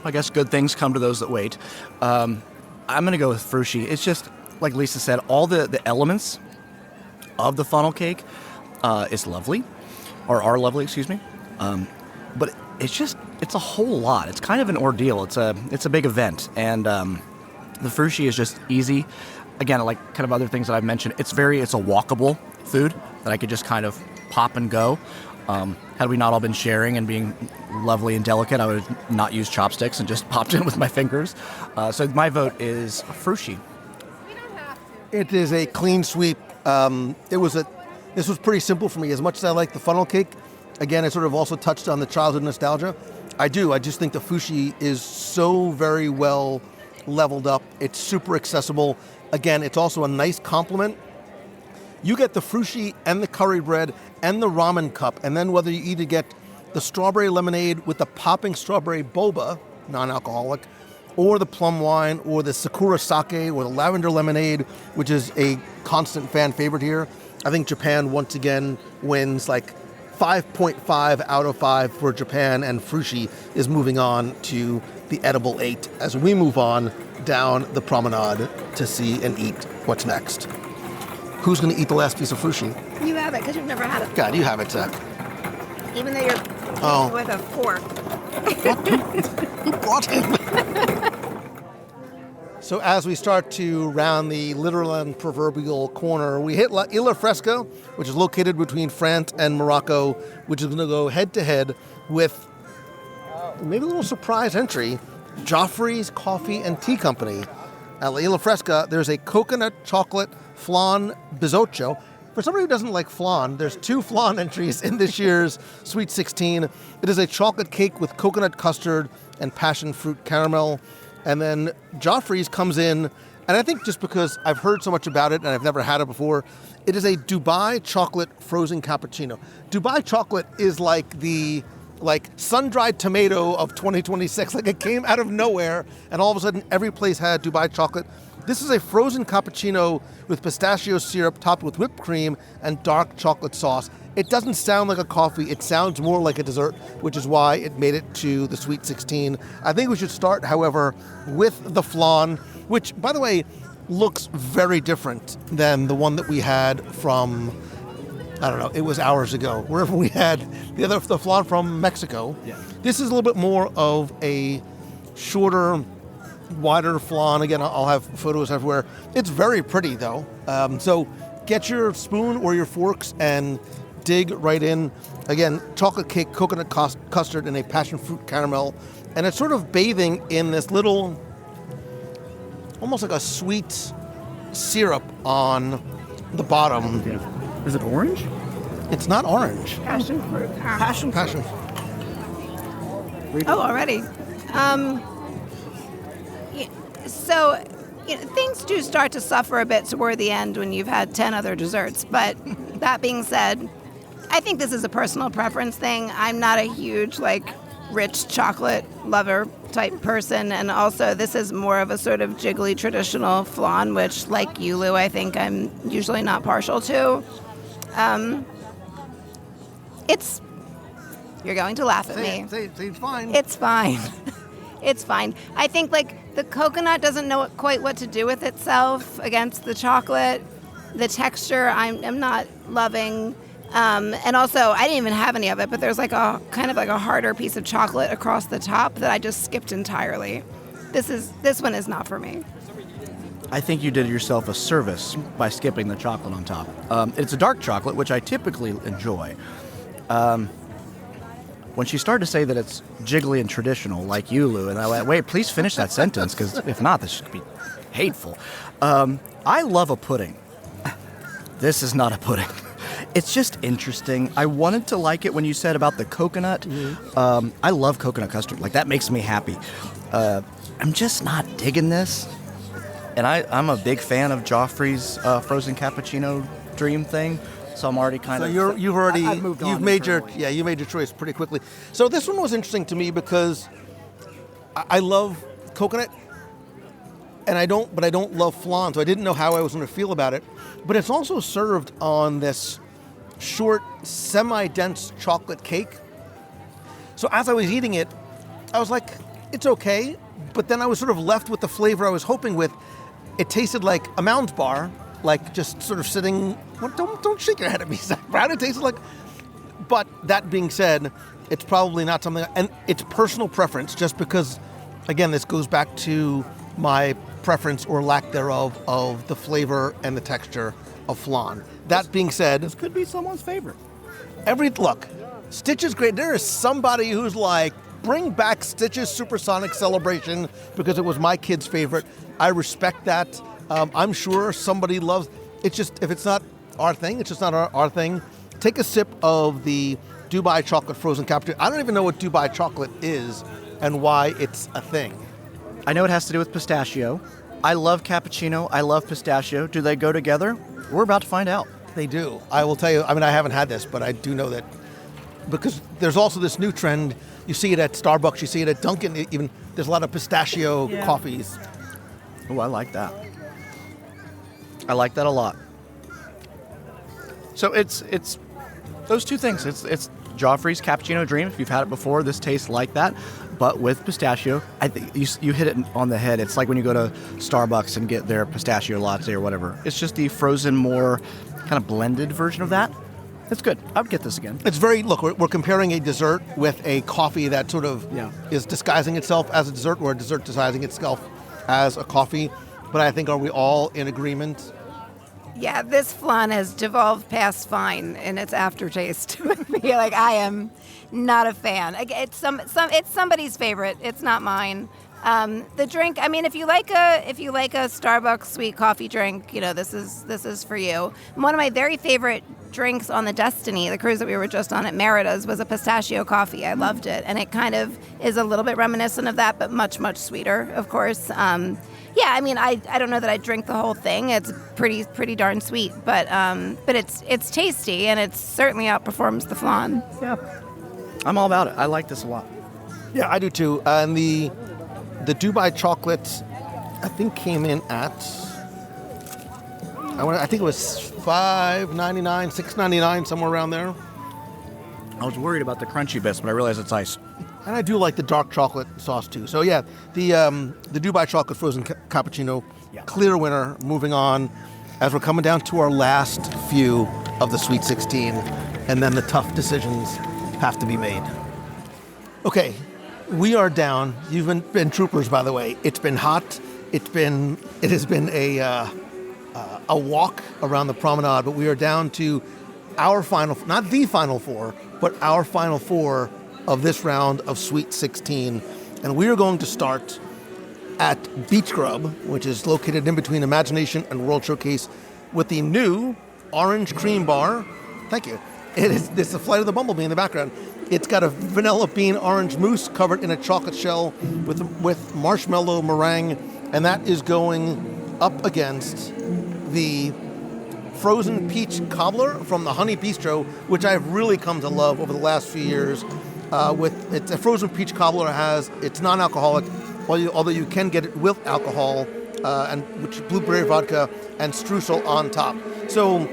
I guess good things come to those that wait. I'm going to go with Frushi. It's just, like Lisa said, all the elements of the funnel cake is lovely, or are lovely, excuse me. But it's a whole lot. It's kind of an ordeal. It's a big event, and the Frushi is just easy. Again, like kind of other things that I've mentioned, it's a walkable food that I could just kind of pop and go. Had we not all been sharing and being lovely and delicate, I would not use chopsticks and just popped in with my fingers. So my vote is frushi. It is a clean sweep. This was pretty simple for me. As much as I like the funnel cake, again, it sort of also touched on the childhood nostalgia. I just think the fushi is so very well leveled up. It's super accessible. Again, it's also a nice complement. You get the frushi and the curry bread and the ramen cup, and then whether you either get the strawberry lemonade with the popping strawberry boba, non-alcoholic, or the plum wine, or the sakura sake, or the lavender lemonade, which is a constant fan favorite here. I think Japan once again wins like 5.5 out of 5 for Japan, and frushi is moving on to the edible 8 as we move on down the promenade to see and eat what's next. Who's going to eat the last piece of frushi? You have it because you've never had it. God, you have it, Zach. Even though you're eating with a fork. Who brought him? So as we start to round the literal and proverbial corner, we hit La Isla Fresca, which is located between France and Morocco, which is going to go head-to-head with maybe a little surprise entry, Joffrey's Coffee and Tea Company. At La Isla Fresca, there's a coconut chocolate flan bizcocho. For somebody who doesn't like flan, there's 2 flan entries in this year's Sweet 16. It is a chocolate cake with coconut custard and passion fruit caramel. And then Joffrey's comes in, and I think just because I've heard so much about it and I've never had it before, it is a Dubai chocolate frozen cappuccino. Dubai chocolate is like the sun-dried tomato of 2026. Like it came out of nowhere, and all of a sudden every place had Dubai chocolate. This is a frozen cappuccino with pistachio syrup topped with whipped cream and dark chocolate sauce. It doesn't sound like a coffee. It sounds more like a dessert, which is why it made it to the Sweet 16. I think we should start, however, with the flan, which, by the way, looks very different than the one that we had from, I don't know, it was hours ago, wherever we had the flan from Mexico. Yeah. This is a little bit more of a shorter, wider flan. Again, I'll have photos everywhere. It's very pretty, though. So get your spoon or your forks and dig right in. Again, chocolate cake, coconut custard, and a passion fruit caramel. And it's sort of bathing in this little, almost like a sweet syrup on the bottom. Is it orange? It's not orange. Passion fruit. Passion. Oh, already. So, things do start to suffer a bit toward the end when you've had 10 other desserts. But that being said, I think this is a personal preference thing. I'm not a huge, rich chocolate lover type person. And also, this is more of a sort of jiggly traditional flan, which, like you, Lou, I think I'm usually not partial to. You're going to laugh at me. It's fine. It's fine. It's fine. I think, the coconut doesn't know quite what to do with itself against the chocolate. The texture I'm not loving. And also, I didn't even have any of it, but there's a kind of a harder piece of chocolate across the top that I just skipped entirely. This one is not for me. I think you did yourself a service by skipping the chocolate on top. It's a dark chocolate, which I typically enjoy. When she started to say that it's jiggly and traditional, like you, Lou, and I went, wait, please finish that sentence, because if not, this could be hateful. I love a pudding. This is not a pudding. It's just interesting. I wanted to like it when you said about the coconut. Mm-hmm. I love coconut custard. That makes me happy. I'm just not digging this. And I'm a big fan of Joffrey's frozen cappuccino dream thing. So I'm already kind of. So you've made your choice pretty quickly. So this one was interesting to me because I love coconut, and I don't love flan, so I didn't know how I was going to feel about it. But it's also served on this short, semi-dense chocolate cake. So as I was eating it, I was like, it's okay. But then I was sort of left with the flavor I was hoping with. It tasted like a Mounds bar, just sort of sitting. Well, don't shake your head at me, Zach Brown. It tasted like. But that being said, it's probably not something, and it's personal preference. Just because, again, this goes back to my preference or lack thereof of the flavor and the texture of flan. That being said, this could be someone's favorite. Stitch is great. There is somebody who's like, bring back Stitch's Supersonic Celebration because it was my kid's favorite. I respect that. I'm sure somebody loves. It's just, if it's not our thing, it's just not our thing. Take a sip of the Dubai chocolate frozen cappuccino. I don't even know what Dubai chocolate is and why it's a thing. I know it has to do with pistachio. I love cappuccino. I love pistachio. Do they go together? We're about to find out. They do. I will tell you, I mean, I haven't had this, but I do know that because there's also this new trend. You see it at Starbucks, you see it at Dunkin', even there's a lot of pistachio coffees. Oh, I like that. I like that a lot. So it's those two things. It's Joffrey's Cappuccino Dream. If you've had it before, this tastes like that, but with pistachio. I think you hit it on the head. It's like when you go to Starbucks and get their pistachio latte or whatever. It's just the frozen, more kind of blended version of that. It's good. I would get this again. It's very, look, we're comparing a dessert with a coffee that sort of is disguising itself as a dessert, or a dessert disguising itself as a coffee. But I think, are we all in agreement? Yeah, this flan has devolved past fine in its aftertaste with me. Like, I am not a fan. It's somebody's favorite. It's not mine. The drink, I mean, if you like a Starbucks sweet coffee drink, you know, this is for you. One of my very favorite drinks on the Destiny, the cruise that we were just on at Merida's, was a pistachio coffee. I loved it, and it kind of is a little bit reminiscent of that, but much, much sweeter, of course. Yeah, I mean, I don't know that I'd drink the whole thing. It's pretty darn sweet, but it's tasty, and it certainly outperforms the flan. Yeah, I'm all about it. I like this a lot. Yeah, I do too. And the Dubai chocolate, I think, came in at, I think it was $5.99, $6.99, somewhere around there. I was worried about the crunchy bits, but I realized it's ice. And I do like the dark chocolate sauce too. So yeah, the Dubai chocolate frozen cappuccino, clear winner. Moving on, as we're coming down to our last few of the Sweet 16, and then the tough decisions have to be made. Okay, we are down. You've been troopers, by the way. It's been hot. It has been a walk around the promenade, but we are down to our final, not the final four, but our final four of this round of Sweet 16. And we are going to start at Beach Grub, which is located in between Imagination and World Showcase, with the new orange cream bar. Thank you. It's the Flight of the Bumblebee in the background. It's got a vanilla bean orange mousse covered in a chocolate shell with marshmallow meringue, and that is going up against the frozen peach cobbler from the Honey Bistro, which I've really come to love over the last few years. It's a frozen peach cobbler. It's non-alcoholic, although you can get it with alcohol, which is blueberry vodka and streusel on top. So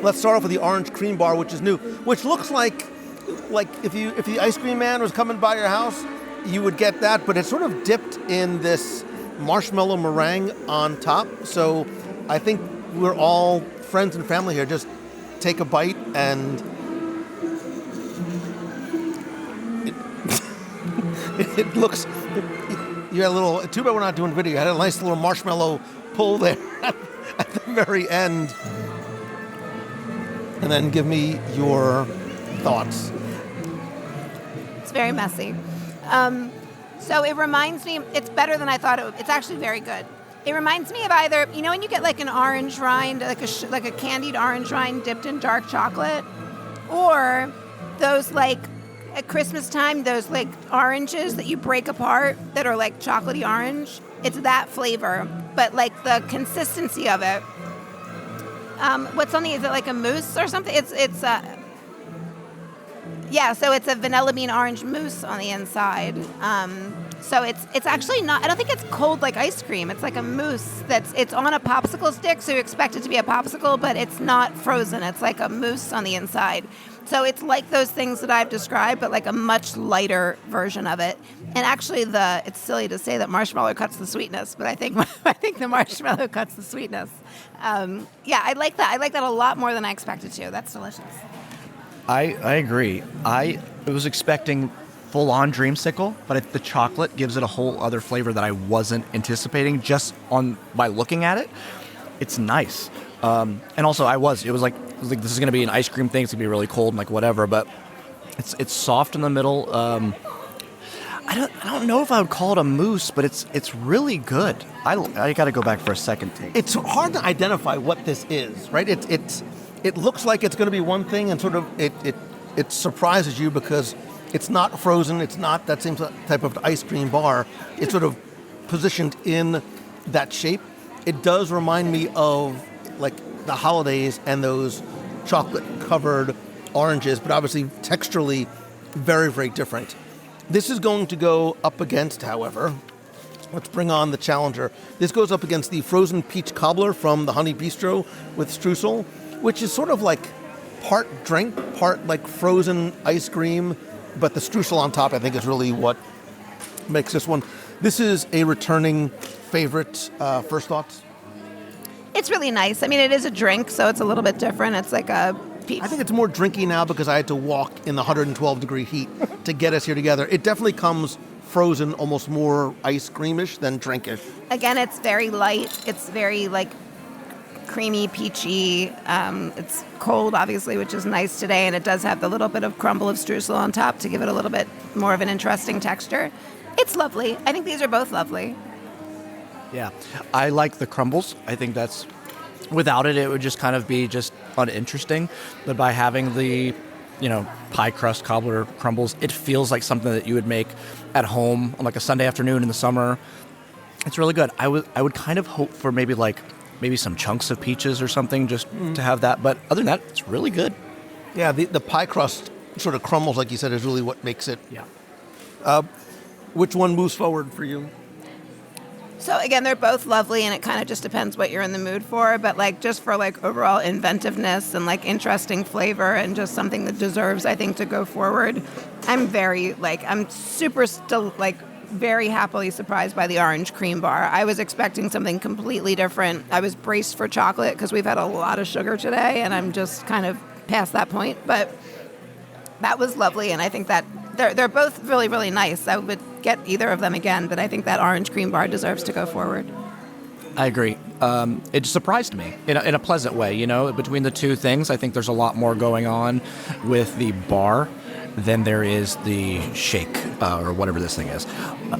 let's start off with the orange cream bar, which is new, which looks like if the ice cream man was coming by your house, you would get that, but it's sort of dipped in this marshmallow meringue on top. So I think we're all friends and family here. Just take a bite and it looks, you had a little, too bad we're not doing video, you had a nice little marshmallow pull there at the very end. And then give me your thoughts. It's very messy. So it reminds me, it's better than I thought it would. It's actually very good. It reminds me of either, you know, when you get like an orange rind, like a candied orange rind dipped in dark chocolate, or those like at Christmas time, those like oranges that you break apart that are like chocolatey orange. It's that flavor, but like the consistency of it. What's on the, is it like a mousse or something? So it's a vanilla bean orange mousse on the inside. So it's actually not, I don't think it's cold like ice cream. It's like a mousse it's on a popsicle stick, so you expect it to be a popsicle, but it's not frozen. It's like a mousse on the inside. So it's like those things that I've described, but like a much lighter version of it. And actually it's silly to say that marshmallow cuts the sweetness, but I think the marshmallow cuts the sweetness. I like that. I like that a lot more than I expected to. That's delicious. I agree. I was expecting full-on dreamsicle, but the chocolate gives it a whole other flavor that I wasn't anticipating just by looking at it. It's nice. And also it was like this is going to be an ice cream thing. It's going to be really cold and like whatever, but It's soft in the middle. I don't know if I would call it a mousse, but it's really good. I got to go back for a second take. It's hard to identify what this is, right? It looks like it's going to be one thing, and sort of it surprises you because it's not frozen. It's not that same type of ice cream bar. It's sort of positioned in that shape. It does remind me of like the holidays and those chocolate-covered oranges, but obviously texturally very, very different. This is going to go up against, however, let's bring on the challenger. This goes up against the frozen peach cobbler from the Honey Bistro with streusel, which is sort of like part drink, part like frozen ice cream, but the streusel on top, I think, is really what makes this one. This is a returning favorite. First thoughts? It's really nice. I mean, it is a drink, so it's a little bit different. It's like a peach. I think it's more drinky now because I had to walk in the 112-degree heat to get us here together. It definitely comes frozen, almost more ice creamish than drinkish. Again, it's very light. It's very like creamy, peachy. It's cold, obviously, which is nice today, and it does have the little bit of crumble of streusel on top to give it a little bit more of an interesting texture. It's lovely. I think these are both lovely. Yeah, I like the crumbles. I think that's, without it, it would just kind of be just uninteresting. But by having the, pie crust cobbler crumbles, it feels like something that you would make at home on like a Sunday afternoon in the summer. It's really good. I would kind of hope for maybe some chunks of peaches or something just to have that. But other than that, it's really good. Yeah, the pie crust sort of crumbles, like you said, is really what makes it. Yeah. Which one moves forward for you? So again, they're both lovely, and it kind of just depends what you're in the mood for. But like just for like overall inventiveness and like interesting flavor and just something that deserves, I think, to go forward, I'm super still like very happily surprised by the orange cream bar. I was expecting something completely different. I was braced for chocolate because we've had a lot of sugar today, and I'm just kind of past that point. But that was lovely, and I think that they're both really, really nice. I would get either of them again, but I think that orange cream bar deserves to go forward. I agree. It surprised me in a pleasant way. Between the two things, I think there's a lot more going on with the bar than there is the shake or whatever this thing is.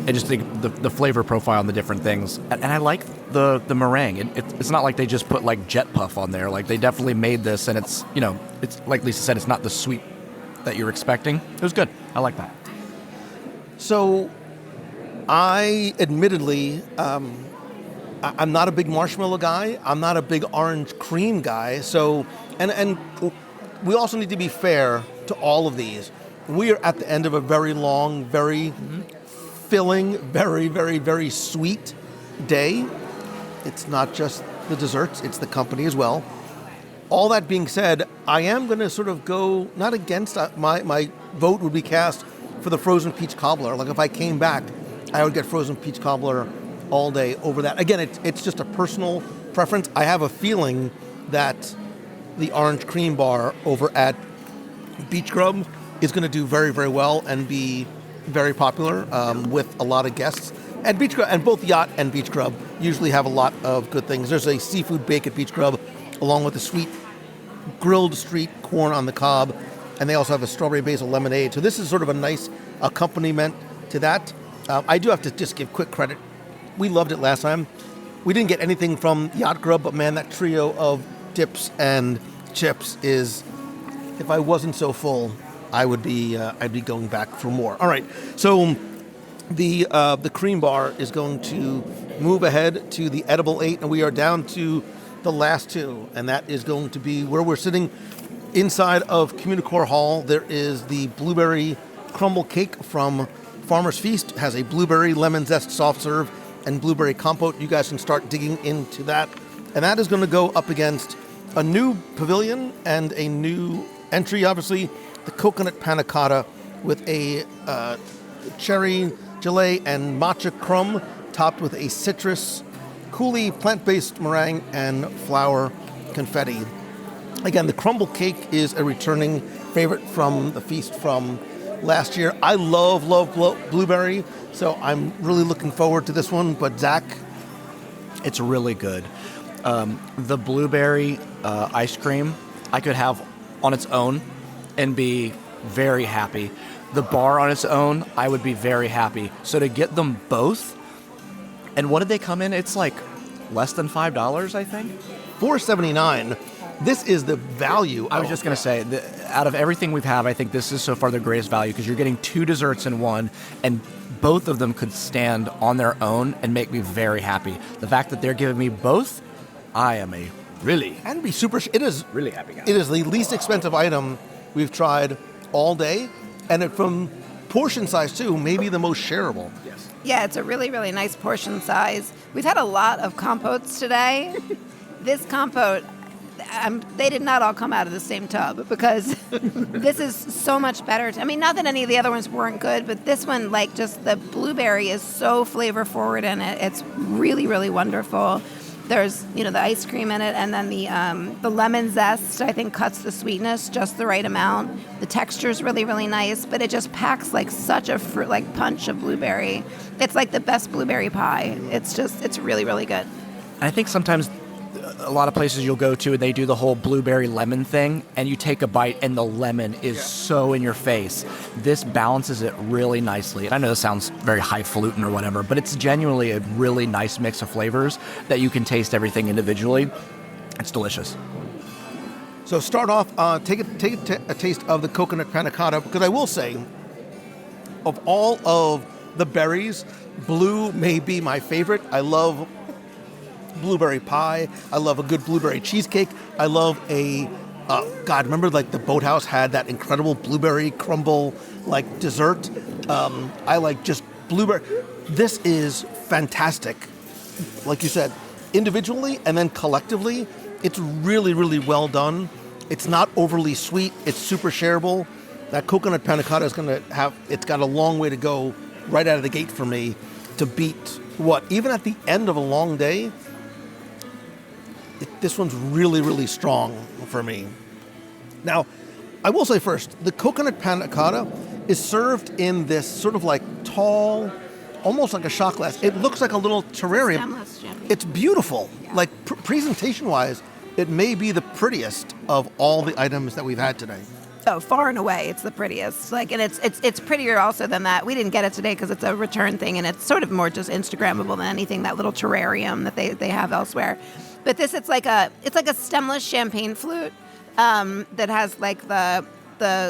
I just think the flavor profile and the different things, and I like the meringue. It's not like they just put like jet puff on there. Like they definitely made this, and it's like Lisa said, it's not the sweet that you're expecting. It was good. I like that. So, I admittedly, I'm not a big marshmallow guy. I'm not a big orange cream guy. So, and we also need to be fair to all of these. We are at the end of a very long, very filling, very, very, very sweet day. It's not just the desserts, it's the company as well. All that being said, I am going to sort of go, not against, my vote would be cast for the frozen peach cobbler. Like if I came back, I would get frozen peach cobbler all day over that. Again, it's just a personal preference. I have a feeling that the orange cream bar over at Beach Grub is going to do very, very well and be very popular with a lot of guests. And Beach Grub, and both Yacht and Beach Grub usually have a lot of good things. There's a seafood bake at Beach Grub, along with the sweet grilled street corn on the cob, and they also have a strawberry basil lemonade. So this is sort of a nice accompaniment to that. I do have to just give quick credit. We loved it last time. We didn't get anything from Yacht Grub, but man, that trio of dips and chips is, if I wasn't so full, I'd be going back for more. All right, so the cream bar is going to move ahead to the edible 8, and we are down to the last two, and that is going to be where we're sitting inside of Communicore Hall. There is the blueberry crumble cake from Farmer's Feast. It has a blueberry lemon zest soft serve and blueberry compote. You guys can start digging into that. And that is going to go up against a new pavilion and a new entry, obviously, the coconut panna cotta with a cherry gelée and matcha crumb topped with a citrus coulis plant-based meringue and flour confetti. Again, the crumble cake is a returning favorite from the feast from last year. I love blueberry, so I'm really looking forward to this one. But Zach? It's really good. The blueberry ice cream I could have on its own and be very happy. The bar on its own, I would be very happy. So to get them both, and what did they come in? It's like less than $5, I think. $4.79. This is the value. I was just going to say, out of everything we've had, I think this is so far the greatest value because you're getting 2 desserts in one, and both of them could stand on their own and make me very happy. The fact that they're giving me both, I am a really and be super. It is really happy guy. It is the least expensive item we've tried all day, and from portion size too, maybe the most shareable. Yes. Yeah, it's a really, really nice portion size. We've had a lot of compotes today. This compote, they did not all come out of the same tub because this is so much better. I mean, not that any of the other ones weren't good, but this one, like, just the blueberry is so flavor forward in it. It's really, really wonderful. There's, the ice cream in it, and then the lemon zest, I think, cuts the sweetness just the right amount. The texture's really, really nice, but it just packs like such a fruit, like punch of blueberry. It's like the best blueberry pie. It's really, really good. I think sometimes a lot of places you'll go to and they do the whole blueberry lemon thing, and you take a bite and the lemon is so in your face. This balances it really nicely. And I know this sounds very highfalutin or whatever, but it's genuinely a really nice mix of flavors that you can taste everything individually. It's delicious. So start off, take a taste of the coconut panna cotta, because I will say, of all of the berries, blue may be my favorite. I love blueberry pie. I love a good blueberry cheesecake. I love remember like the Boathouse had that incredible blueberry crumble like dessert. I like just blueberry. This is fantastic. Like you said, individually and then collectively, it's really, really well done. It's not overly sweet. It's super shareable. That coconut panna cotta is it's got a long way to go right out of the gate for me to beat even at the end of a long day, this one's really, really strong for me. Now, I will say first, the coconut panna cotta is served in this sort of like tall, almost like a shot glass. It looks like a little terrarium. It's beautiful. Yeah. Like presentation-wise, it may be the prettiest of all the items that we've had today. Oh, far and away, it's the prettiest. Like, and it's prettier also than that. We didn't get it today because it's a return thing, and it's sort of more just Instagrammable than anything. That little terrarium that they have elsewhere. But this, it's like a stemless champagne flute that has like the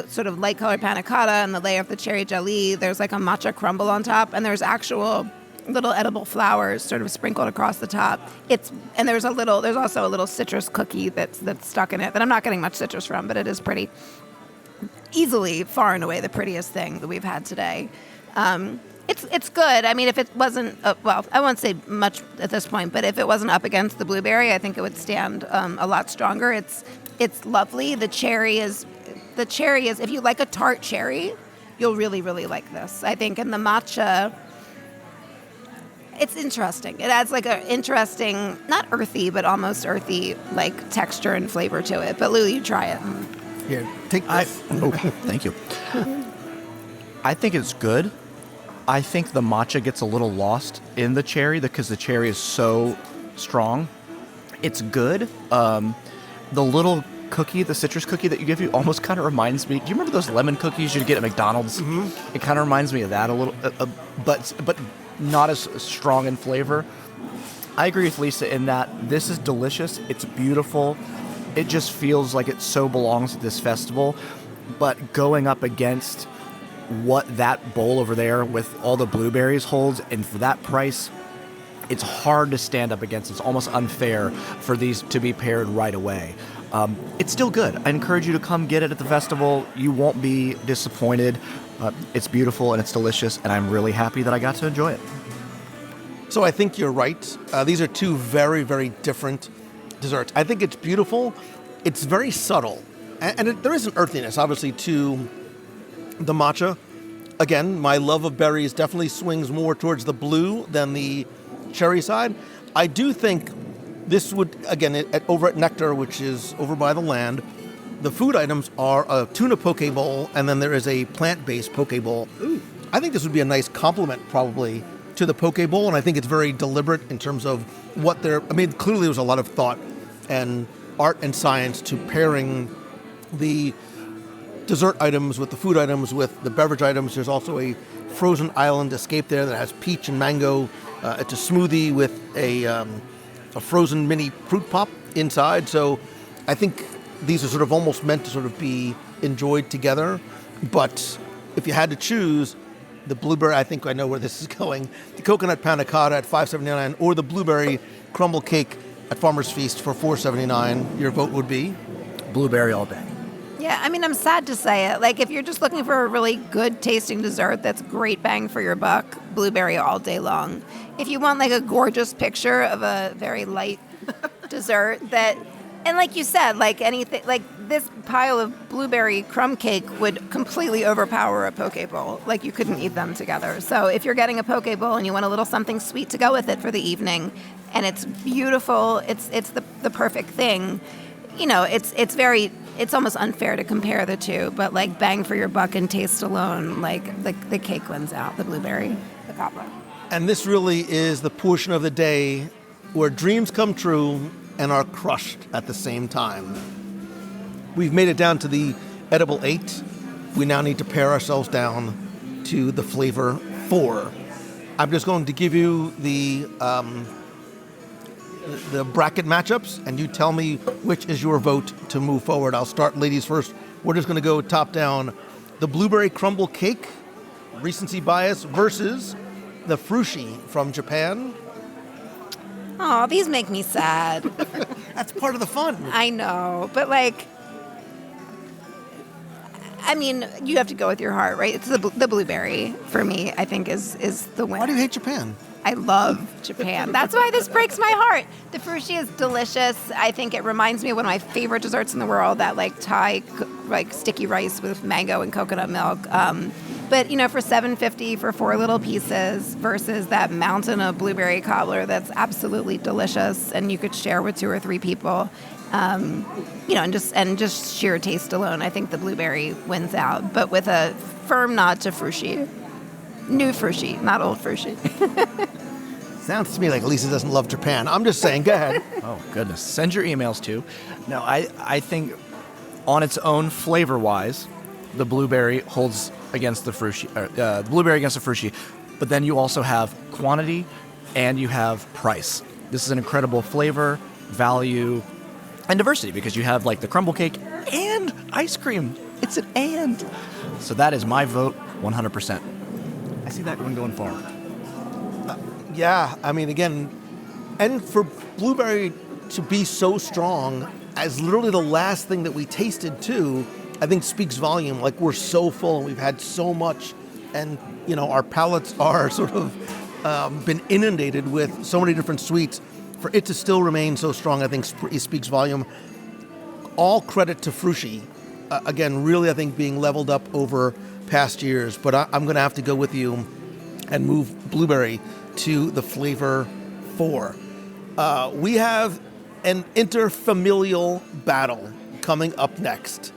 sort of light colored panna cotta and the layer of the cherry jelly. There's like a matcha crumble on top, and there's actual little edible flowers sort of sprinkled across the top. There's also a little citrus cookie that's stuck in it that I'm not getting much citrus from, but it is pretty. Easily, far and away, the prettiest thing that we've had today. It's good. I mean, if it wasn't, I won't say much at this point, but if it wasn't up against the blueberry, I think it would stand a lot stronger. It's lovely. The cherry is, if you like a tart cherry, you'll really, really like this. I think, and the matcha, it's interesting. It adds like an interesting, not earthy, but almost earthy like texture and flavor to it. But Lou, you try it. Here, take this. Thank you. I think it's good. I think the matcha gets a little lost in the cherry because the cherry is so strong. It's good. The little cookie, the citrus cookie that you give you almost kind of reminds me. Do you remember those lemon cookies you'd get at McDonald's? Mm-hmm. It kind of reminds me of that a little, but not as strong in flavor. I agree with Lisa in that this is delicious. It's beautiful. It just feels like it so belongs at this festival, but going up against what that bowl over there with all the blueberries holds, and for that price, it's hard to stand up against. It's almost unfair for these to be paired right away. It's still good. I encourage you to come get it at the festival. You won't be disappointed. It's beautiful and it's delicious, and I'm really happy that I got to enjoy it. So I think you're right. These are two very, very different desserts. I think it's beautiful. It's very subtle. And there is an earthiness, obviously, to the matcha. Again, my love of berries definitely swings more towards the blue than the cherry side. I do think this would, again, over at Nectar, which is over by the land, the food items are a tuna poke bowl, and then there is a plant-based poke bowl. Ooh. I think this would be a nice complement, probably, to the poke bowl, and I think it's very deliberate in terms of what they're... I mean, clearly there's a lot of thought and art and science to pairing the dessert items, with the food items, with the beverage items. There's also a frozen island escape there that has peach and mango. It's a smoothie with a frozen mini fruit pop inside. So I think these are sort of almost meant to sort of be enjoyed together. But if you had to choose, the blueberry, I think I know where this is going, the coconut panna cotta at $5.79 or the blueberry crumble cake at Farmer's Feast for $4.79, your vote would be? Blueberry all day. Yeah, I mean, I'm sad to say it. Like, if you're just looking for a really good tasting dessert that's great bang for your buck, blueberry all day long. If you want like a gorgeous picture of a very light dessert that, and like you said, like anything, like this pile of blueberry crumb cake would completely overpower a poke bowl. Like, you couldn't eat them together. So if you're getting a poke bowl and you want a little something sweet to go with it for the evening, and it's beautiful, it's the perfect thing. You know, it's almost unfair to compare the two, but like bang for your buck and taste alone, like the cake wins out, the blueberry, the cobbler. And this really is the portion of the day where dreams come true and are crushed at the same time. We've made it down to the edible 8. We now need to pare ourselves down to the flavor 4. I'm just going to give you the bracket matchups, and you tell me which is your vote to move forward. I'll start ladies first. We're just going to go top down. The blueberry crumble cake, recency bias, versus the frushi from Japan. Oh, these make me sad. That's part of the fun. I know, but like, I mean, you have to go with your heart, right? It's the blueberry for me, I think, is the winner. Why do you hate Japan? I love Japan. That's why this breaks my heart. The frushi is delicious. I think it reminds me of one of my favorite desserts in the world, that like Thai, like sticky rice with mango and coconut milk. But, you know, for $7.50 for 4 little pieces versus that mountain of blueberry cobbler that's absolutely delicious and you could share with 2 or 3 people, you know, and just sheer taste alone, I think the blueberry wins out. But with a firm nod to frushi. New frushi, not old frushi. Sounds to me like Lisa doesn't love Japan. I'm just saying, go ahead. Oh, goodness. Send your emails too. No, I think on its own, flavor-wise, the blueberry holds against the frushi, the blueberry against the frushi. But then you also have quantity and you have price. This is an incredible flavor, value, and diversity because you have like the crumble cake and ice cream. It's an and. So that is my vote, 100%. I see that one going far. Yeah, I mean, again, and for blueberry to be so strong as literally the last thing that we tasted too, I think speaks volume. Like, we're so full and we've had so much, and you know, our palates are sort of been inundated with so many different sweets. For it to still remain so strong, I think it speaks volume. All credit to frushi. Again, really, I think being leveled up over past years, but I'm going to have to go with you and move blueberry to the flavor 4. We have an interfamilial battle coming up next,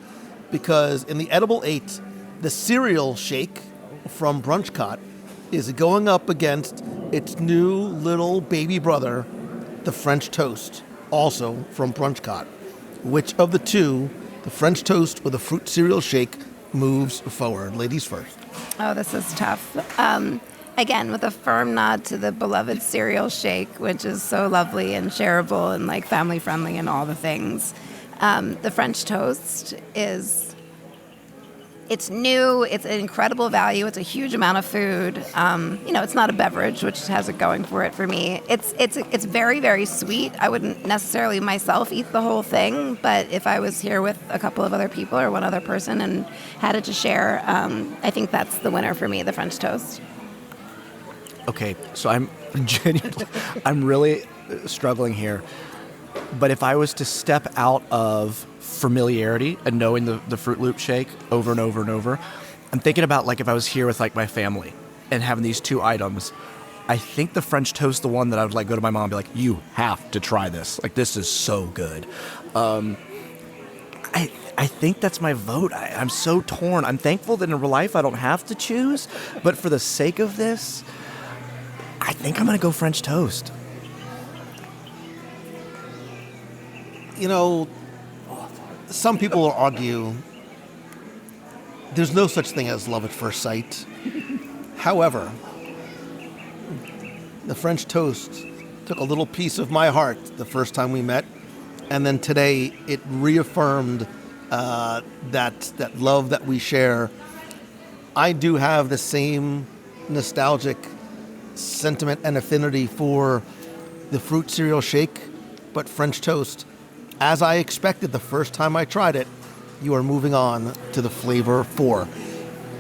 because in the edible 8, the cereal shake from EPCOT is going up against its new little baby brother, the French toast, also from EPCOT. Which of the two, the French toast or the fruit cereal shake, moves forward? Ladies first. Oh, this is tough. Again, with a firm nod to the beloved cereal shake, which is so lovely and shareable and like family friendly and all the things. The French toast it's new, it's an incredible value, it's a huge amount of food. You know, it's not a beverage, which has it going for it for me. It's very, very sweet. I wouldn't necessarily myself eat the whole thing, but if I was here with a couple of other people or one other person and had it to share, I think that's the winner for me, the French toast. Okay, so I'm really struggling here. But if I was to step out of familiarity and knowing the Fruit Loop shake over and over and over, I'm thinking about like if I was here with like my family and having these 2 items, I think the French toast, the one that I would like go to my mom and be like, you have to try this. Like, this is so good. I think that's my vote. I'm so torn. I'm thankful that in real life I don't have to choose, but for the sake of this, I think I'm going to go French toast. You know, some people will argue there's no such thing as love at first sight. However, the French toast took a little piece of my heart the first time we met, and then today it reaffirmed that love that we share. I do have the same nostalgic sentiment and affinity for the fruit cereal shake, but French toast, as I expected the first time I tried it, you are moving on to the flavor 4.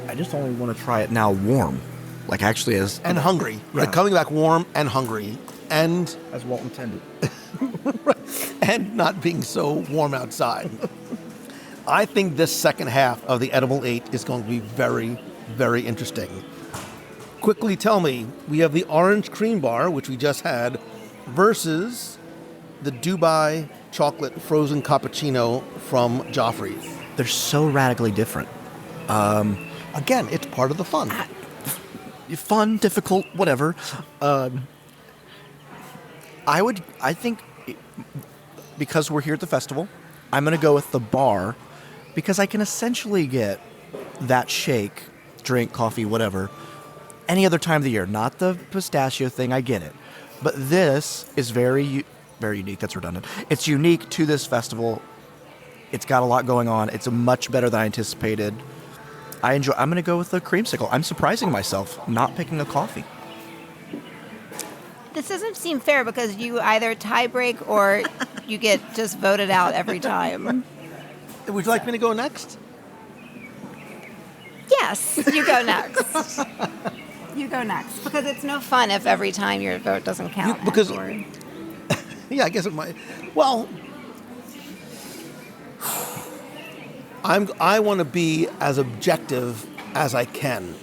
I just only want to try it now warm. Like actually as... And hungry. Right, coming back warm and hungry. And... As Walt intended. and not being so warm outside. I think this second half of the Edible 8 is going to be very, very interesting. Quickly tell me, we have the orange cream bar, which we just had, versus the Dubai chocolate frozen cappuccino from Joffrey's. They're so radically different. Again, it's part of the fun. Fun, difficult, whatever. I think because we're here at the festival, I'm going to go with the bar because I can essentially get that shake, drink, coffee, whatever, any other time of the year. Not the pistachio thing, I get it. But this is very, very unique. That's redundant. It's unique to this festival. It's got a lot going on. It's much better than I anticipated. I'm going to go with the creamsicle. I'm surprising myself not picking a coffee. This doesn't seem fair because you either tie break or you get just voted out every time. Would you like me to go next? Yes, you go next. You go next. Because it's no fun if every time your vote doesn't count. Yeah, I guess it might. Well, I want to be as objective as I can.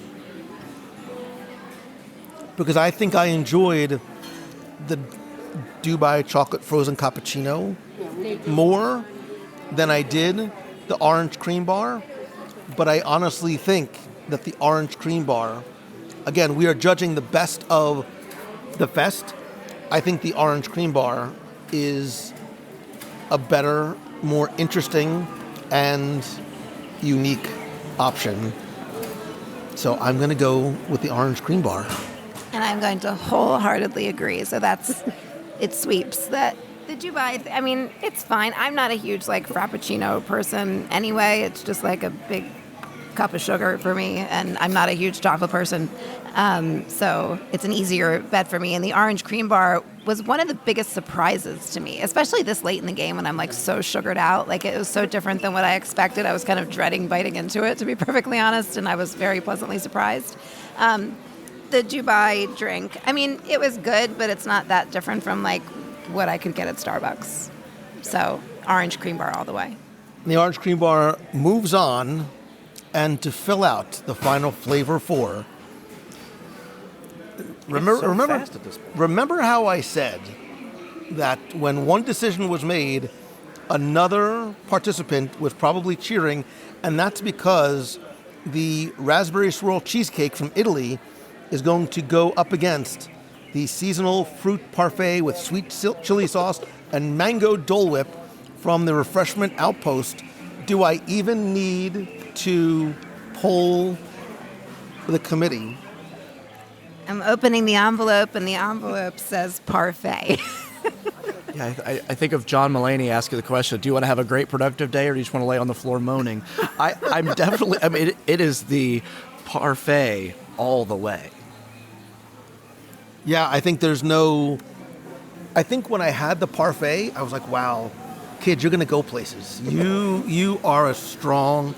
Because I think I enjoyed the Dubai chocolate frozen cappuccino more than I did the orange cream bar. But I honestly think that the orange cream bar, again, we are judging the best of the fest. I think the orange cream bar is a better, more interesting, and unique option. So I'm going to go with the orange cream bar. And I'm going to wholeheartedly agree. So it sweeps that. The Dubai, I mean, it's fine. I'm not a huge, Frappuccino person anyway. It's just like a big cup of sugar for me, and I'm not a huge chocolate person. So it's an easier bet for me. And the orange cream bar was one of the biggest surprises to me, especially this late in the game when I'm, so sugared out. It was so different than what I expected. I was kind of dreading biting into it, to be perfectly honest, and I was very pleasantly surprised. The Dubai drink, I mean, it was good, but it's not that different from, what I could get at Starbucks. So, orange cream bar all the way. The orange cream bar moves on, and to fill out the final flavor 4. Remember how I said that when one decision was made, another participant was probably cheering, and that's because the raspberry swirl cheesecake from Italy is going to go up against the seasonal fruit parfait with sweet chili sauce and mango Dole Whip from the Refreshment Outpost. Do I even need to poll the committee? I'm opening the envelope, and the envelope says parfait. Yeah, I think of John Mulaney asking the question, do you want to have a great productive day or do you just want to lay on the floor moaning? I'm definitely, it is the parfait all the way. Yeah, I think I think when I had the parfait, I was like, wow, kid, you're going to go places. You are a strong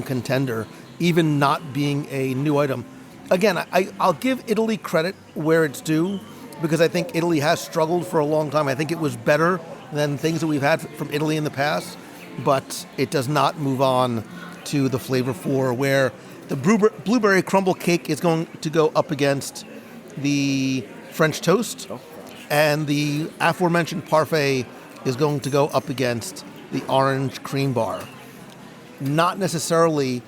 contender, even not being a new item. Again, I'll give Italy credit where it's due, because I think Italy has struggled for a long time. I think it was better than things that we've had from Italy in the past, but it does not move on to the flavor 4, where the blueberry crumble cake is going to go up against the French toast, and the aforementioned parfait is going to go up against the orange cream bar. Not necessarily,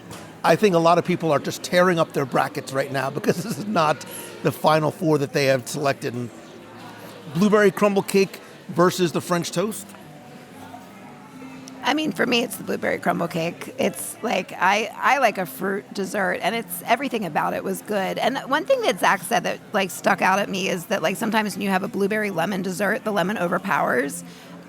I think a lot of people are just tearing up their brackets right now because this is not the final 4 that they have selected. And blueberry crumble cake versus the French toast? I mean, for me, it's the blueberry crumble cake. It's like, I like a fruit dessert, and it's everything about it was good. And one thing that Zach said that like stuck out at me is that like sometimes when you have a blueberry lemon dessert, the lemon overpowers.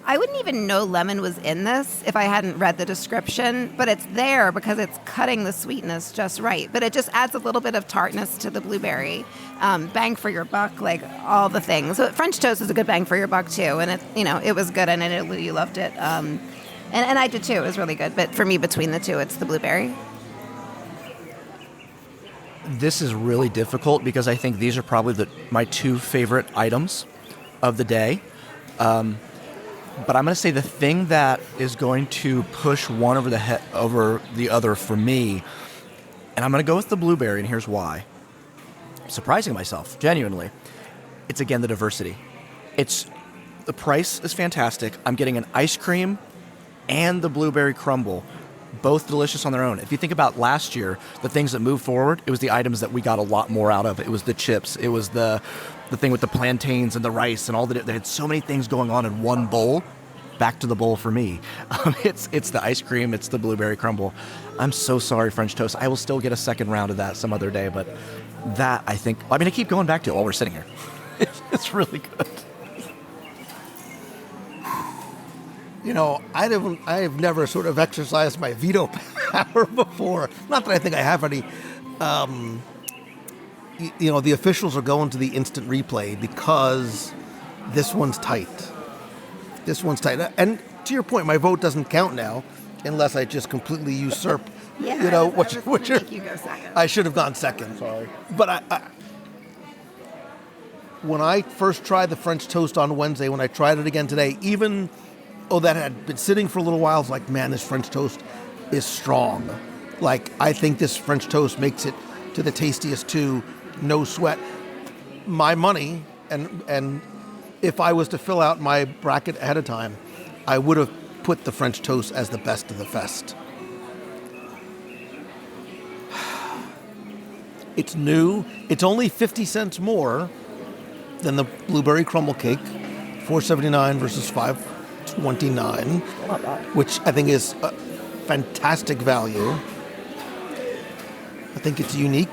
I wouldn't even know lemon was in this if I hadn't read the description, but it's there because it's cutting the sweetness just right. But it just adds a little bit of tartness to the blueberry. Bang for your buck, like all the things. So French toast is a good bang for your buck too, and it was good, and I know Lou, you loved it, and I did too. It was really good. But for me, between the two, it's the blueberry. This is really difficult because I think these are probably my two favorite items of the day. But I'm going to say the thing that is going to push one over the other for me, and I'm going to go with the blueberry, and here's why. I'm surprising myself, genuinely. It's, again, the diversity. The price is fantastic. I'm getting an ice cream and the blueberry crumble, both delicious on their own. If you think about last year, the things that moved forward, it was the items that we got a lot more out of. It was the chips. It was the thing with the plantains and the rice and all that. They had so many things going on in one bowl. Back to the bowl for me. It's the ice cream. It's the blueberry crumble. I'm so sorry, French toast. I will still get a second round of that some other day, but that I keep going back to it while we're sitting here. It's really good. I have never sort of exercised my veto power before. Not that I think I have any. The officials are going to the instant replay because this one's tight. And to your point, my vote doesn't count now unless I just completely usurp. Yeah, what you're. You go second. I should have gone second. Sorry, but when I first tried the French toast on Wednesday, when I tried it again today, even though that had been sitting for a little while, I was like, man, this French toast is strong. Like, I think this French toast makes it to the tastiest too, no sweat. My money, and if I was to fill out my bracket ahead of time, I would have put the French toast as the best of the fest. It's new. It's only 50 cents more than the blueberry crumble cake, $4.79 versus $5.29, which I think is a fantastic value. I think it's unique.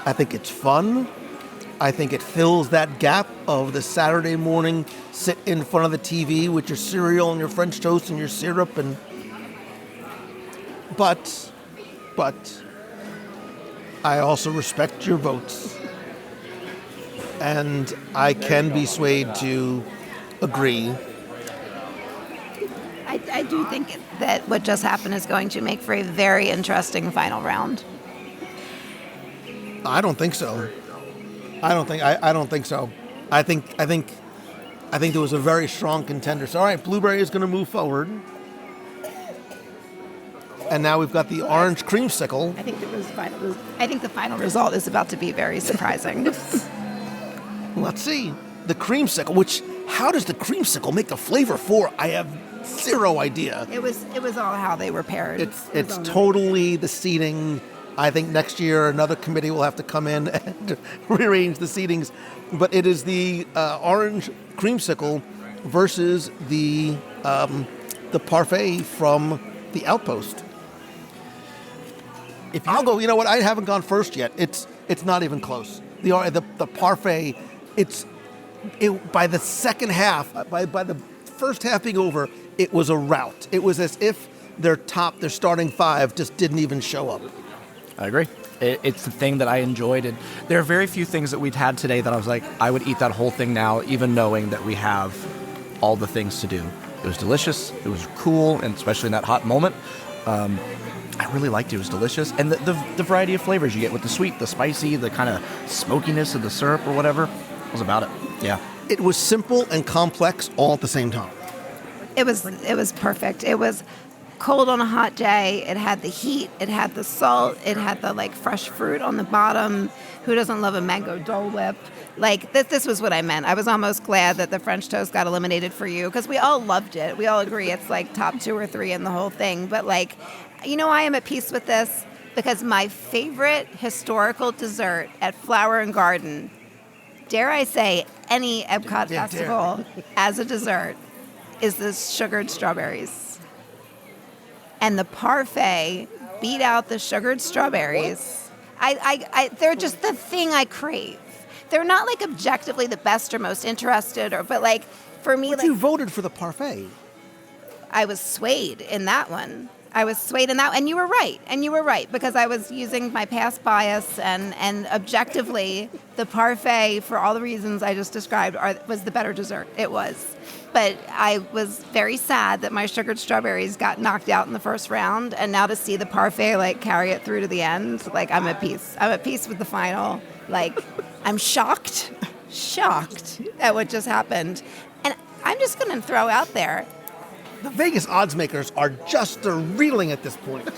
I think it's fun. I think it fills that gap of the Saturday morning sit in front of the TV with your cereal and your French toast and your syrup but I also respect your votes. And I can be swayed to agree. I do think that what just happened is going to make for a very interesting final round. I don't think so. I don't think so. I think there was a very strong contender. So all right, blueberry is going to move forward. And now we've got the orange creamsicle. I think the final result is about to be very surprising. Let's see. The creamsicle, how does the creamsicle make the flavor for? I have zero idea. It was all how they were paired. It's totally the seating. I think next year another committee will have to come in and rearrange the seatings. But it is the orange creamsicle versus the parfait from the Outpost. I'll go. You know what? I haven't gone first yet. It's not even close. The parfait. By the second half, by the first half being over, it was a rout. It was as if their starting five just didn't even show up. I agree. It's the thing that I enjoyed. And there are very few things that we'd had today that I was like, I would eat that whole thing now, even knowing that we have all the things to do. It was delicious. It was cool, and especially in that hot moment. I really liked it. It was delicious. And the variety of flavors you get with the sweet, the spicy, the kind of smokiness of the syrup or whatever was about it. Yeah. It was simple and complex all at the same time. It was perfect. It was cold on a hot day. It had the heat. It had the salt. It had the fresh fruit on the bottom. Who doesn't love a mango Dole Whip? This was what I meant. I was almost glad that the French toast got eliminated for you because we all loved it. We all agree it's top 2 or 3 in the whole thing. But I am at peace with this because my favorite historical dessert at Flower and Garden, dare I say any EPCOT festival as a dessert, is the sugared strawberries. and the parfait beat out the sugared strawberries. They're just the thing I crave. They're not like objectively the best or most interested, but like for me, But you voted for the parfait. I was swayed in that one. And you were right, because I was using my past bias, and objectively, the parfait, for all the reasons I just described, was the better dessert. It was. But I was very sad that my sugared strawberries got knocked out in the first round, and now to see the parfait, like, carry it through to the end, like, I'm at peace. I'm at peace with the final. Like, I'm shocked at what just happened. And I'm just going to throw out there, The Vegas odds makers are just reeling at this point.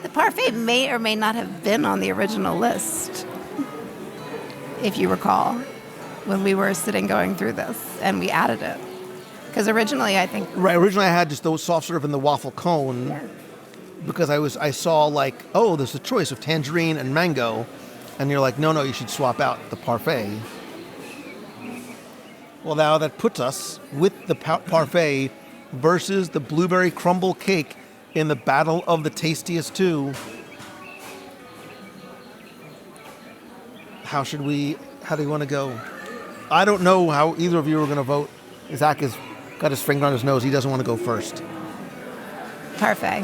the parfait may or may not have been on the original list, if you recall, when we were sitting going through this, and we added it. Because originally, I think... Right, originally I had just those soft serve and the waffle cone, because I saw like, oh, there's a choice of tangerine and mango, and you're like, no, you should swap out the parfait. Well, now that puts us with the parfait versus the blueberry crumble cake in the battle of the tastiest two. How do you want to go? I don't know how either of you are going to vote. Zach has got his finger on his nose. He doesn't want to go first. Parfait.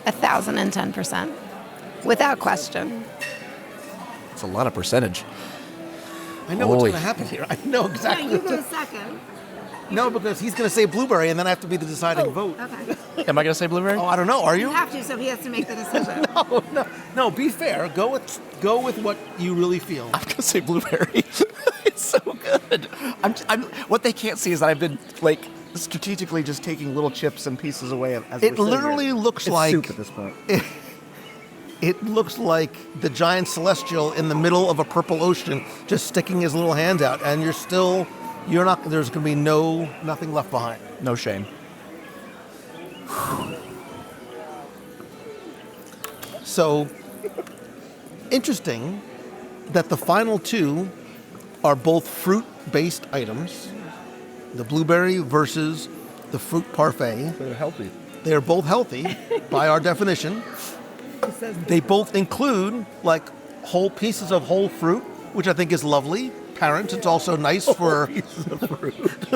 1,010%. Without question. It's a lot of percentage. I know what's going to happen here. I know exactly. No, you go second. No, because he's going to say blueberry, and then I have to be the deciding vote. Okay. Am I going to say blueberry? Oh, I don't know. Are you? You have to, so he has to make the decision. No. Be fair. Go with what you really feel. I'm going to say blueberry. It's so good. I'm. What they can't see is that I've been like strategically just taking little chips and pieces away as It literally looks like soup at this point. It looks like the giant celestial in the middle of a purple ocean, just sticking his little hand out, and there's going to be nothing left behind. No shame. So, interesting that the final two are both fruit-based items. The blueberry versus the fruit parfait. They're healthy. They're both healthy by our definition. They both include like whole pieces of whole fruit, which I think is lovely. Parents, it's also nice for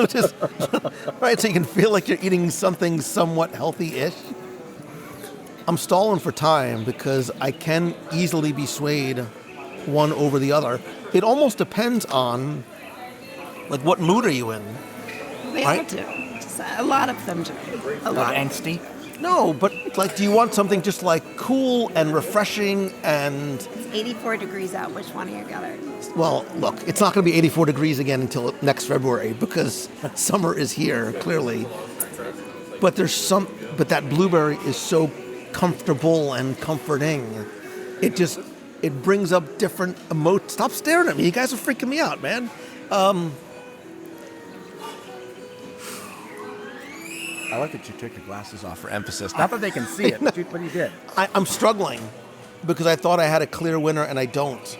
just, right, so you can feel like you're eating something somewhat healthy-ish. I'm stalling for time because I can easily be swayed one over the other. It almost depends on like what mood are you in. They all do. A lot of them do. A lot. Angsty? No, but like, do you want something just like cool and refreshing and... It's 84 degrees out. Which one are you going? Well, look, it's not going to be 84 degrees again until next February because summer is here, clearly. But but that blueberry is so comfortable and comforting. It brings up different emotions. Stop staring at me. You guys are freaking me out, man. I like that you took your glasses off for emphasis. Not that they can see it, but you did. I'm struggling because I thought I had a clear winner and I don't.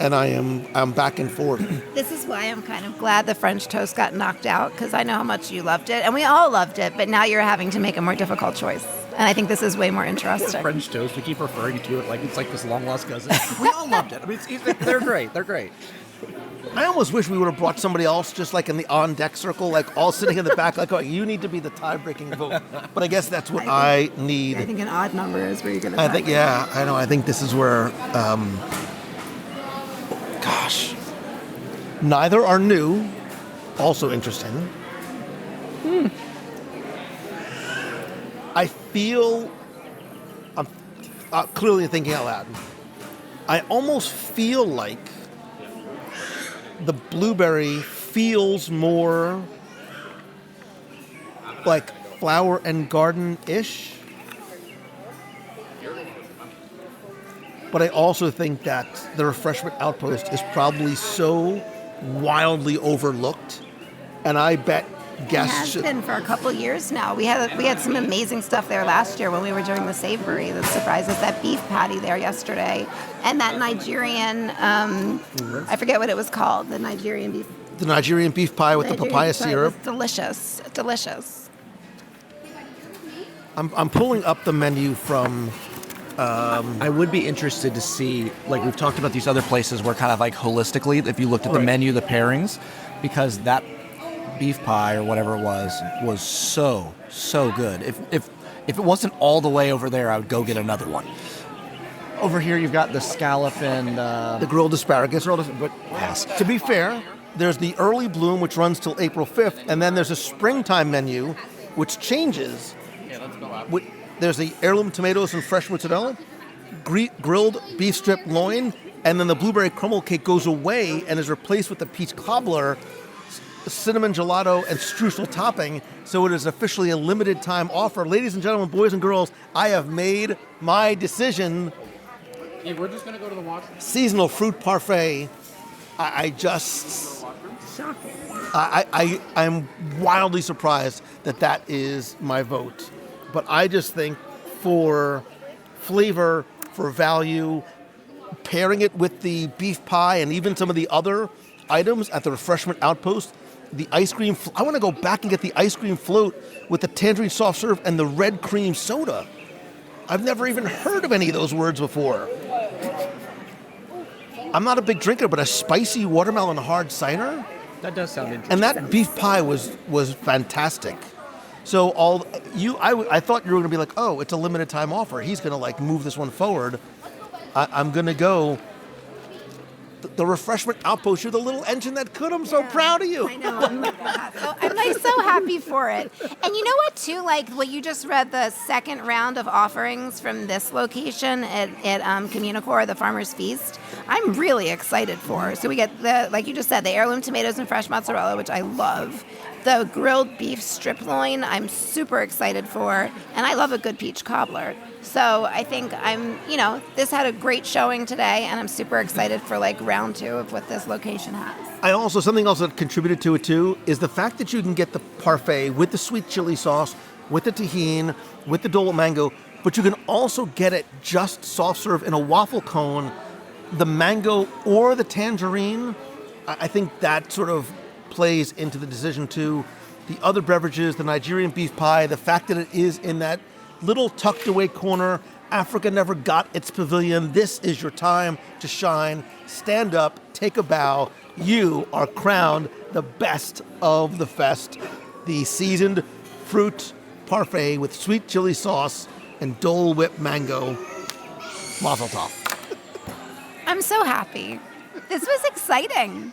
And I'm back and forth. This is why I'm kind of glad the French toast got knocked out, because I know how much you loved it, and we all loved it, but now you're having to make a more difficult choice. And I think this is way more interesting. French toast, we keep referring to it like it's like this long-lost cousin. We all loved it. I mean, they're great. They're great. I almost wish we would have brought somebody else just like in the on-deck circle, like all sitting in the back, like, oh, you need to be the tie-breaking vote. But I guess that's what I need. I think an odd number is where you're going to I know. I think this is where, gosh, neither are new. Also interesting. I feel, I'm clearly thinking out loud. I almost feel like the blueberry feels more like flower and garden-ish. But I also think that the Refreshment Outpost is probably so wildly overlooked. And I bet guests... It has been for a couple years now. We had some amazing stuff there last year when we were doing the Savory. The surprise is that beef patty there yesterday. And that Nigerian, I forget what it was called, the Nigerian beef. The Nigerian beef pie with the papaya syrup. Delicious, delicious. I'm pulling up the menu from. I would be interested to see, like we've talked about these other places where kind of like holistically, if you looked at the menu, the pairings, because that beef pie or whatever it was so good. If it wasn't all the way over there, I would go get another one. Over here, you've got the scallop and the grilled asparagus. But yes. To be fair, there's the early bloom, which runs till April 5th, and then there's a springtime menu, which changes. Yeah, let's go out. There's the heirloom tomatoes and fresh mozzarella, grilled beef strip loin, and then the blueberry crumble cake goes away and is replaced with the peach cobbler, cinnamon gelato, and streusel topping. So it is officially a limited time offer. Ladies and gentlemen, boys and girls, I have made my decision. Hey, we're just going to go to the washroom. Seasonal fruit parfait. I'm wildly surprised that is my vote. But I just think for flavor, for value, pairing it with the beef pie and even some of the other items at the refreshment outpost, the ice cream, I want to go back and get the ice cream float with the tangerine soft serve and the red cream soda. I've never even heard of any of those words before. I'm not a big drinker, but a spicy watermelon hard cider? That does sound interesting. And that beef pie was fantastic. So I thought you were going to be like, oh, it's a limited time offer. He's going to like move this one forward. I'm going to go the refreshment outpost. You're the little engine that could. I'm so proud of you. I know. I'm like so happy for it. And you know what, too? Like what you just read, the second round of offerings from this location at Communicore, the Farmer's Feast, I'm really excited for. So we get like you just said, the heirloom tomatoes and fresh mozzarella, which I love. The grilled beef strip loin, I'm super excited for. And I love a good peach cobbler. So I think this had a great showing today, and I'm super excited for like round 2 of what this location has. Something else that contributed to it too is the fact that you can get the parfait with the sweet chili sauce, with the tahini, with the Dole Whip mango, but you can also get it just soft serve in a waffle cone, the mango or the tangerine. I think that sort of plays into the decision too. The other beverages, the Nigerian beef pie, the fact that it is in that little tucked away corner. Africa never got its pavilion. This is your time to shine. Stand up, take a bow. You are crowned the best of the fest. The seasoned fruit parfait with sweet chili sauce and Dole Whip mango. Mazel tov. I'm so happy. This was exciting.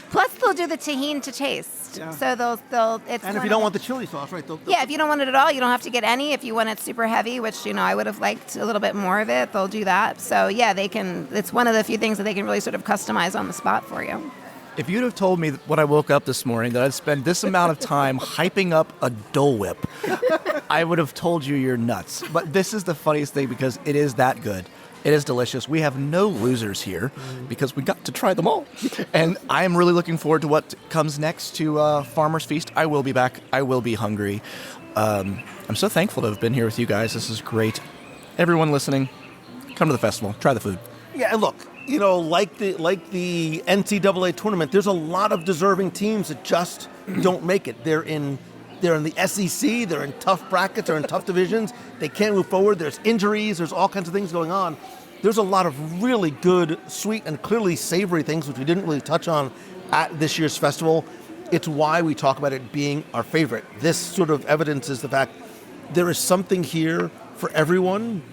Plus, they'll do the tahini to taste. Yeah. So they'll. And if you don't want the chili sauce, right? If you don't want it at all, you don't have to get any. If you want it super heavy, which I would have liked a little bit more of it, they'll do that. So yeah, they can. It's one of the few things that they can really sort of customize on the spot for you. If you'd have told me when I woke up this morning that I'd spend this amount of time hyping up a Dole Whip, I would have told you you're nuts. But this is the funniest thing because it is that good. It is delicious. We have no losers here because we got to try them all. And I am really looking forward to what comes next to Farmer's Feast. I will be back. I will be hungry. I'm so thankful to have been here with you guys. This is great. Everyone listening, come to the festival. Try the food. Yeah, look, like the NCAA tournament, there's a lot of deserving teams that just don't make it. They're in the SEC, they're in tough brackets, they're in tough divisions, they can't move forward, there's injuries, there's all kinds of things going on. There's a lot of really good, sweet, and clearly savory things, which we didn't really touch on at this year's festival. It's why we talk about it being our favorite. This sort of evidences the fact there is something here for everyone.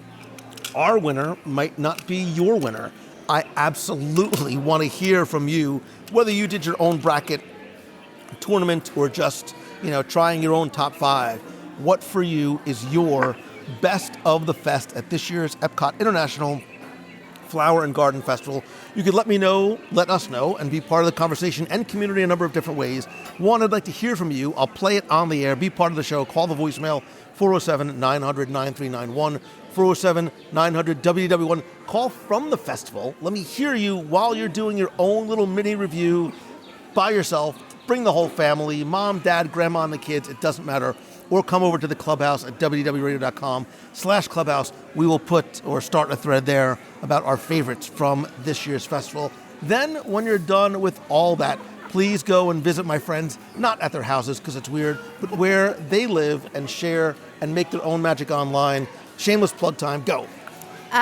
Our winner might not be your winner. I absolutely want to hear from you, whether you did your own bracket tournament or just trying your own top 5. What for you is your best of the fest at this year's EPCOT International Flower and Garden Festival? You could let us know, and be part of the conversation and community in a number of different ways. One, I'd like to hear from you. I'll play it on the air. Be part of the show. Call the voicemail, 407-900-9391, 407-900-WW1. Call from the festival. Let me hear you while you're doing your own little mini review by yourself. Bring the whole family, mom, dad, grandma, and the kids. It doesn't matter. Or come over to the clubhouse at www.radio.com/clubhouse. We will start a thread there about our favorites from this year's festival. Then, when you're done with all that, please go and visit my friends, not at their houses because it's weird, but where they live and share and make their own magic online. Shameless plug time, go.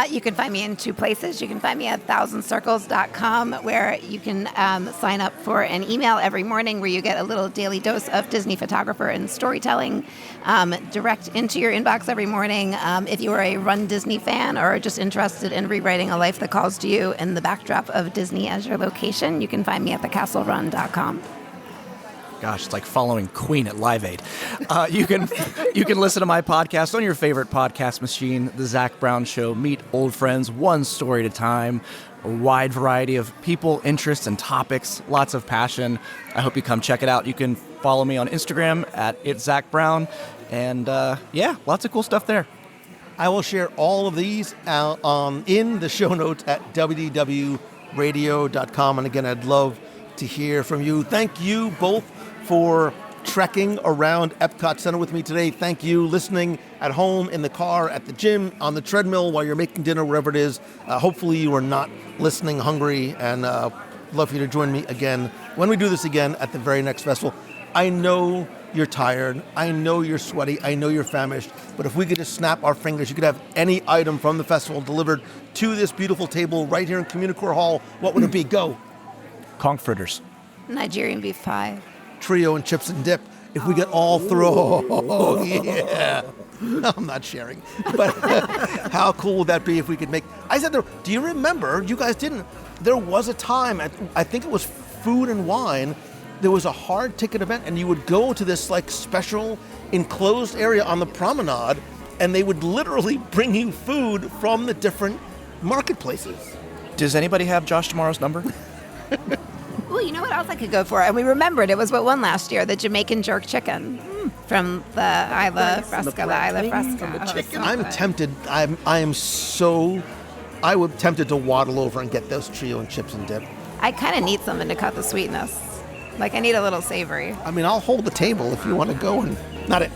You can find me in two places. You can find me at thousandcircles.com, where you can sign up for an email every morning where you get a little daily dose of Disney photographer and storytelling direct into your inbox every morning. If you are a Run Disney fan or just interested in rewriting a life that calls to you in the backdrop of Disney as your location, you can find me at thecastlerun.com. Gosh, it's like following Queen at Live Aid. You can listen to my podcast on your favorite podcast machine, The Zach Brown Show. Meet old friends, one story at a time. A wide variety of people, interests, and topics. Lots of passion. I hope you come check it out. You can follow me on Instagram at @ItZachBrown. And lots of cool stuff there. I will share all of these in the show notes at wdwradio.com. And again, I'd love to hear from you. Thank you both for trekking around Epcot Center with me today. Thank you listening at home, in the car, at the gym, on the treadmill, while you're making dinner, wherever it is. Hopefully you are not listening hungry, and love for you to join me again when we do this again at the very next festival. I know you're tired. I know you're sweaty. I know you're famished. But if we could just snap our fingers, you could have any item from the festival delivered to this beautiful table right here in Communicore Hall. What would it be? Go. Conch fritters. Nigerian beef pie. Trio and chips and dip. If we get all through, oh yeah. I'm not sharing. But how cool would that be if we could make... I said, do you remember, you guys didn't, there was a time, I think it was Food and Wine, there was a hard ticket event, and you would go to this like special enclosed area on the promenade, and they would literally bring you food from the different marketplaces. Does anybody have Josh Tomorrow's number? Well, you know what else I could go for? And we remembered it was what won last year, the Jamaican jerk chicken from the Isla Fresca. I'm tempted. I would tempted to waddle over and get those trio and chips and dip. I kind of need something to cut the sweetness. Like, I need a little savory. I mean, I'll hold the table if you want to go and... Not it.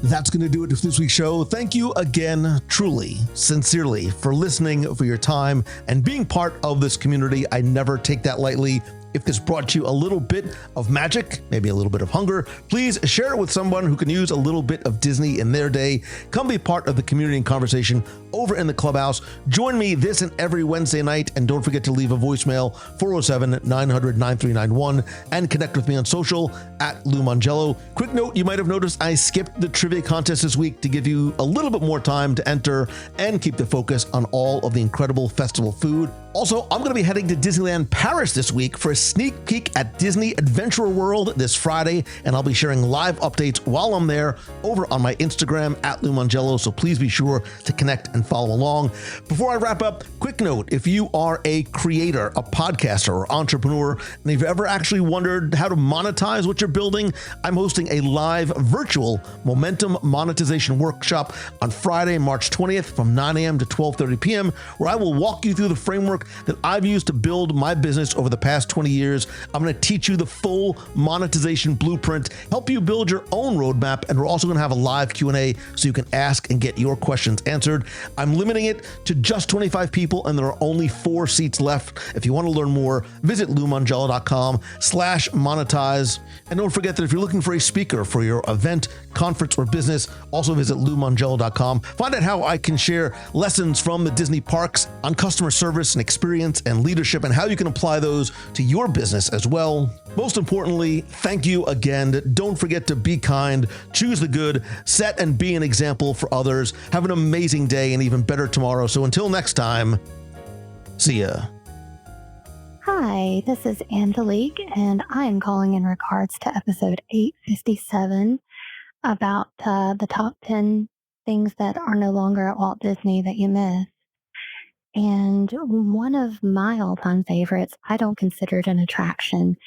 That's going to do it for this week's show. Thank you again, truly, sincerely, for listening, for your time, and being part of this community. I never take that lightly. If this brought you a little bit of magic, maybe a little bit of hunger, please share it with someone who can use a little bit of Disney in their day. Come be part of the community and conversation over in the clubhouse. Join me this and every Wednesday night, and don't forget to leave a voicemail, 407-900-9391, and connect with me on social at Lou Mongello. Quick note, you might have noticed I skipped the trivia contest this week to give you a little bit more time to enter and keep the focus on all of the incredible festival food. Also, I'm going to be heading to Disneyland Paris this week for a sneak peek at Disney Adventure World this Friday, and I'll be sharing live updates while I'm there over on my Instagram at Lou Mongello, so please be sure to connect and follow along. Before I wrap up, quick note, if you are a creator, a podcaster, or entrepreneur, and you've ever actually wondered how to monetize what you're building, I'm hosting a live virtual Momentum Monetization Workshop on Friday, March 20th from 9 a.m. to 12:30 p.m., where I will walk you through the framework that I've used to build my business over the past 20 years. I'm going to teach you the full monetization blueprint, help you build your own roadmap, and we're also going to have a live Q&A so you can ask and get your questions answered. I'm limiting it to just 25 people, and there are only 4 seats left. If you want to learn more, visit LouMongello.com/monetize. And don't forget that if you're looking for a speaker for your event, conference, or business, also visit LouMongello.com. Find out how I can share lessons from the Disney parks on customer service and experience and leadership, and how you can apply those to your business as well. Most importantly, thank you again. Don't forget to be kind, choose the good, set and be an example for others. Have an amazing day and even better tomorrow. So until next time, see ya. Hi, this is Angelique, and I am calling in regards to episode 857 about the top 10 things that are no longer at Walt Disney that you miss. And one of my all-time favorites, I don't consider it an attraction,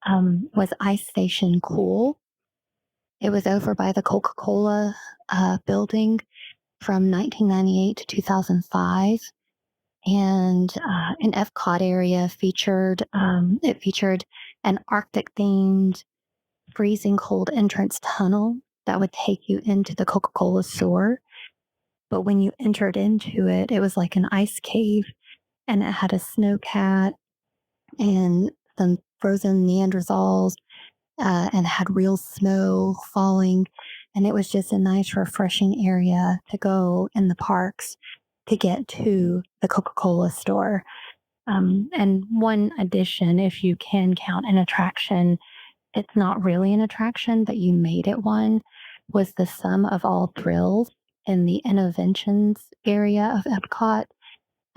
was Ice Station Cool. It was over by the Coca-Cola building from 1998 to 2005. and an EPCOT area featured an Arctic themed freezing cold entrance tunnel that would take you into the Coca-Cola store. But when you entered into it, it was like an ice cave, and it had a snowcat and some frozen Neanderthals, and had real snow falling. And it was just a nice, refreshing area to go in the parks to get to the Coca-Cola store. And one addition, if you can count an attraction, it's not really an attraction, but you made it one, was the Sum of All Thrills in the Innovations area of Epcot.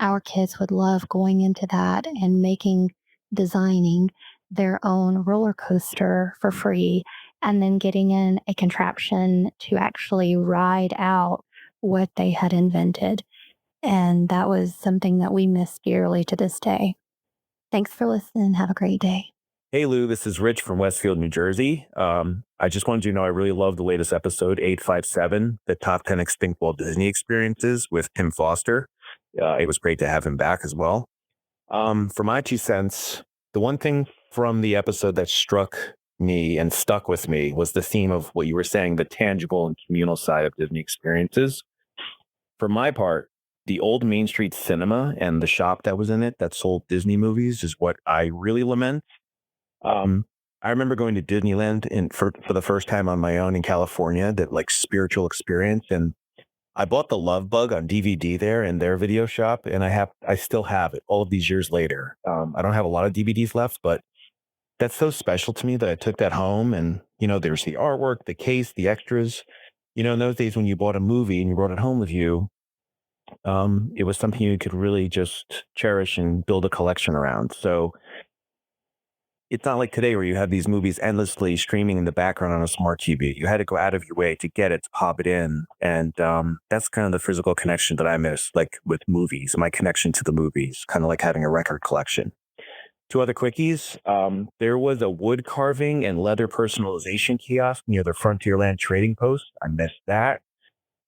Our kids would love going into that and designing their own roller coaster for free, and then getting in a contraption to actually ride out what they had invented. And that was something that we miss dearly to this day. Thanks for listening. Have a great day. Hey, Lou, this is Rich from Westfield, New Jersey. I just wanted you to know I really love the latest episode, 857, the top 10 extinct Walt Disney experiences with Tim Foster. It was great to have him back as well. For my 2 cents, the one thing from the episode that struck me and stuck with me was the theme of what you were saying, the tangible and communal side of Disney experiences. For my part, the old Main Street cinema and the shop that was in it that sold Disney movies is what I really lament. I remember going to Disneyland for the first time on my own in California, that like spiritual experience. And I bought The Love Bug on DVD there in their video shop, and I still have it all of these years later. I don't have a lot of DVDs left, but that's so special to me that I took that home. And, there's the artwork, the case, the extras. In those days when you bought a movie and you brought it home with you, it was something you could really just cherish and build a collection around. So it's not like today where you have these movies endlessly streaming in the background on a smart TV. You had to go out of your way to get it, to pop it in. And that's kind of the physical connection that I miss, like with movies, my connection to the movies, kind of like having a record collection. 2 other quickies. There was a wood carving and leather personalization kiosk near the Frontierland Trading Post. I missed that.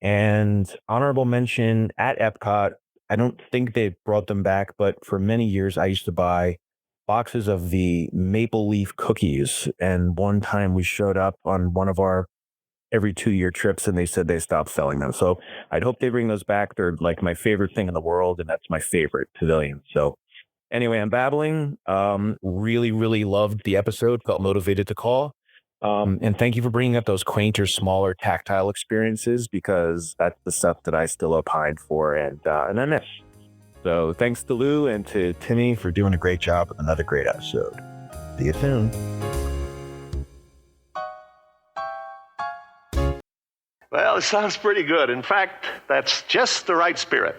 And honorable mention at Epcot, I don't think they brought them back, but for many years I used to buy boxes of the maple leaf cookies. And one time we showed up on one of our every 2-year trips and they said they stopped selling them. So I'd hope they bring those back. They're like my favorite thing in the world, and that's my favorite pavilion. So anyway, I'm babbling. Really, really loved the episode. Felt motivated to call. And thank you for bringing up those quainter, smaller, tactile experiences, because that's the stuff that I still opine for and I miss. So thanks to Lou and to Timmy for doing a great job with another great episode. See you soon. Well, it sounds pretty good. In fact, that's just the right spirit.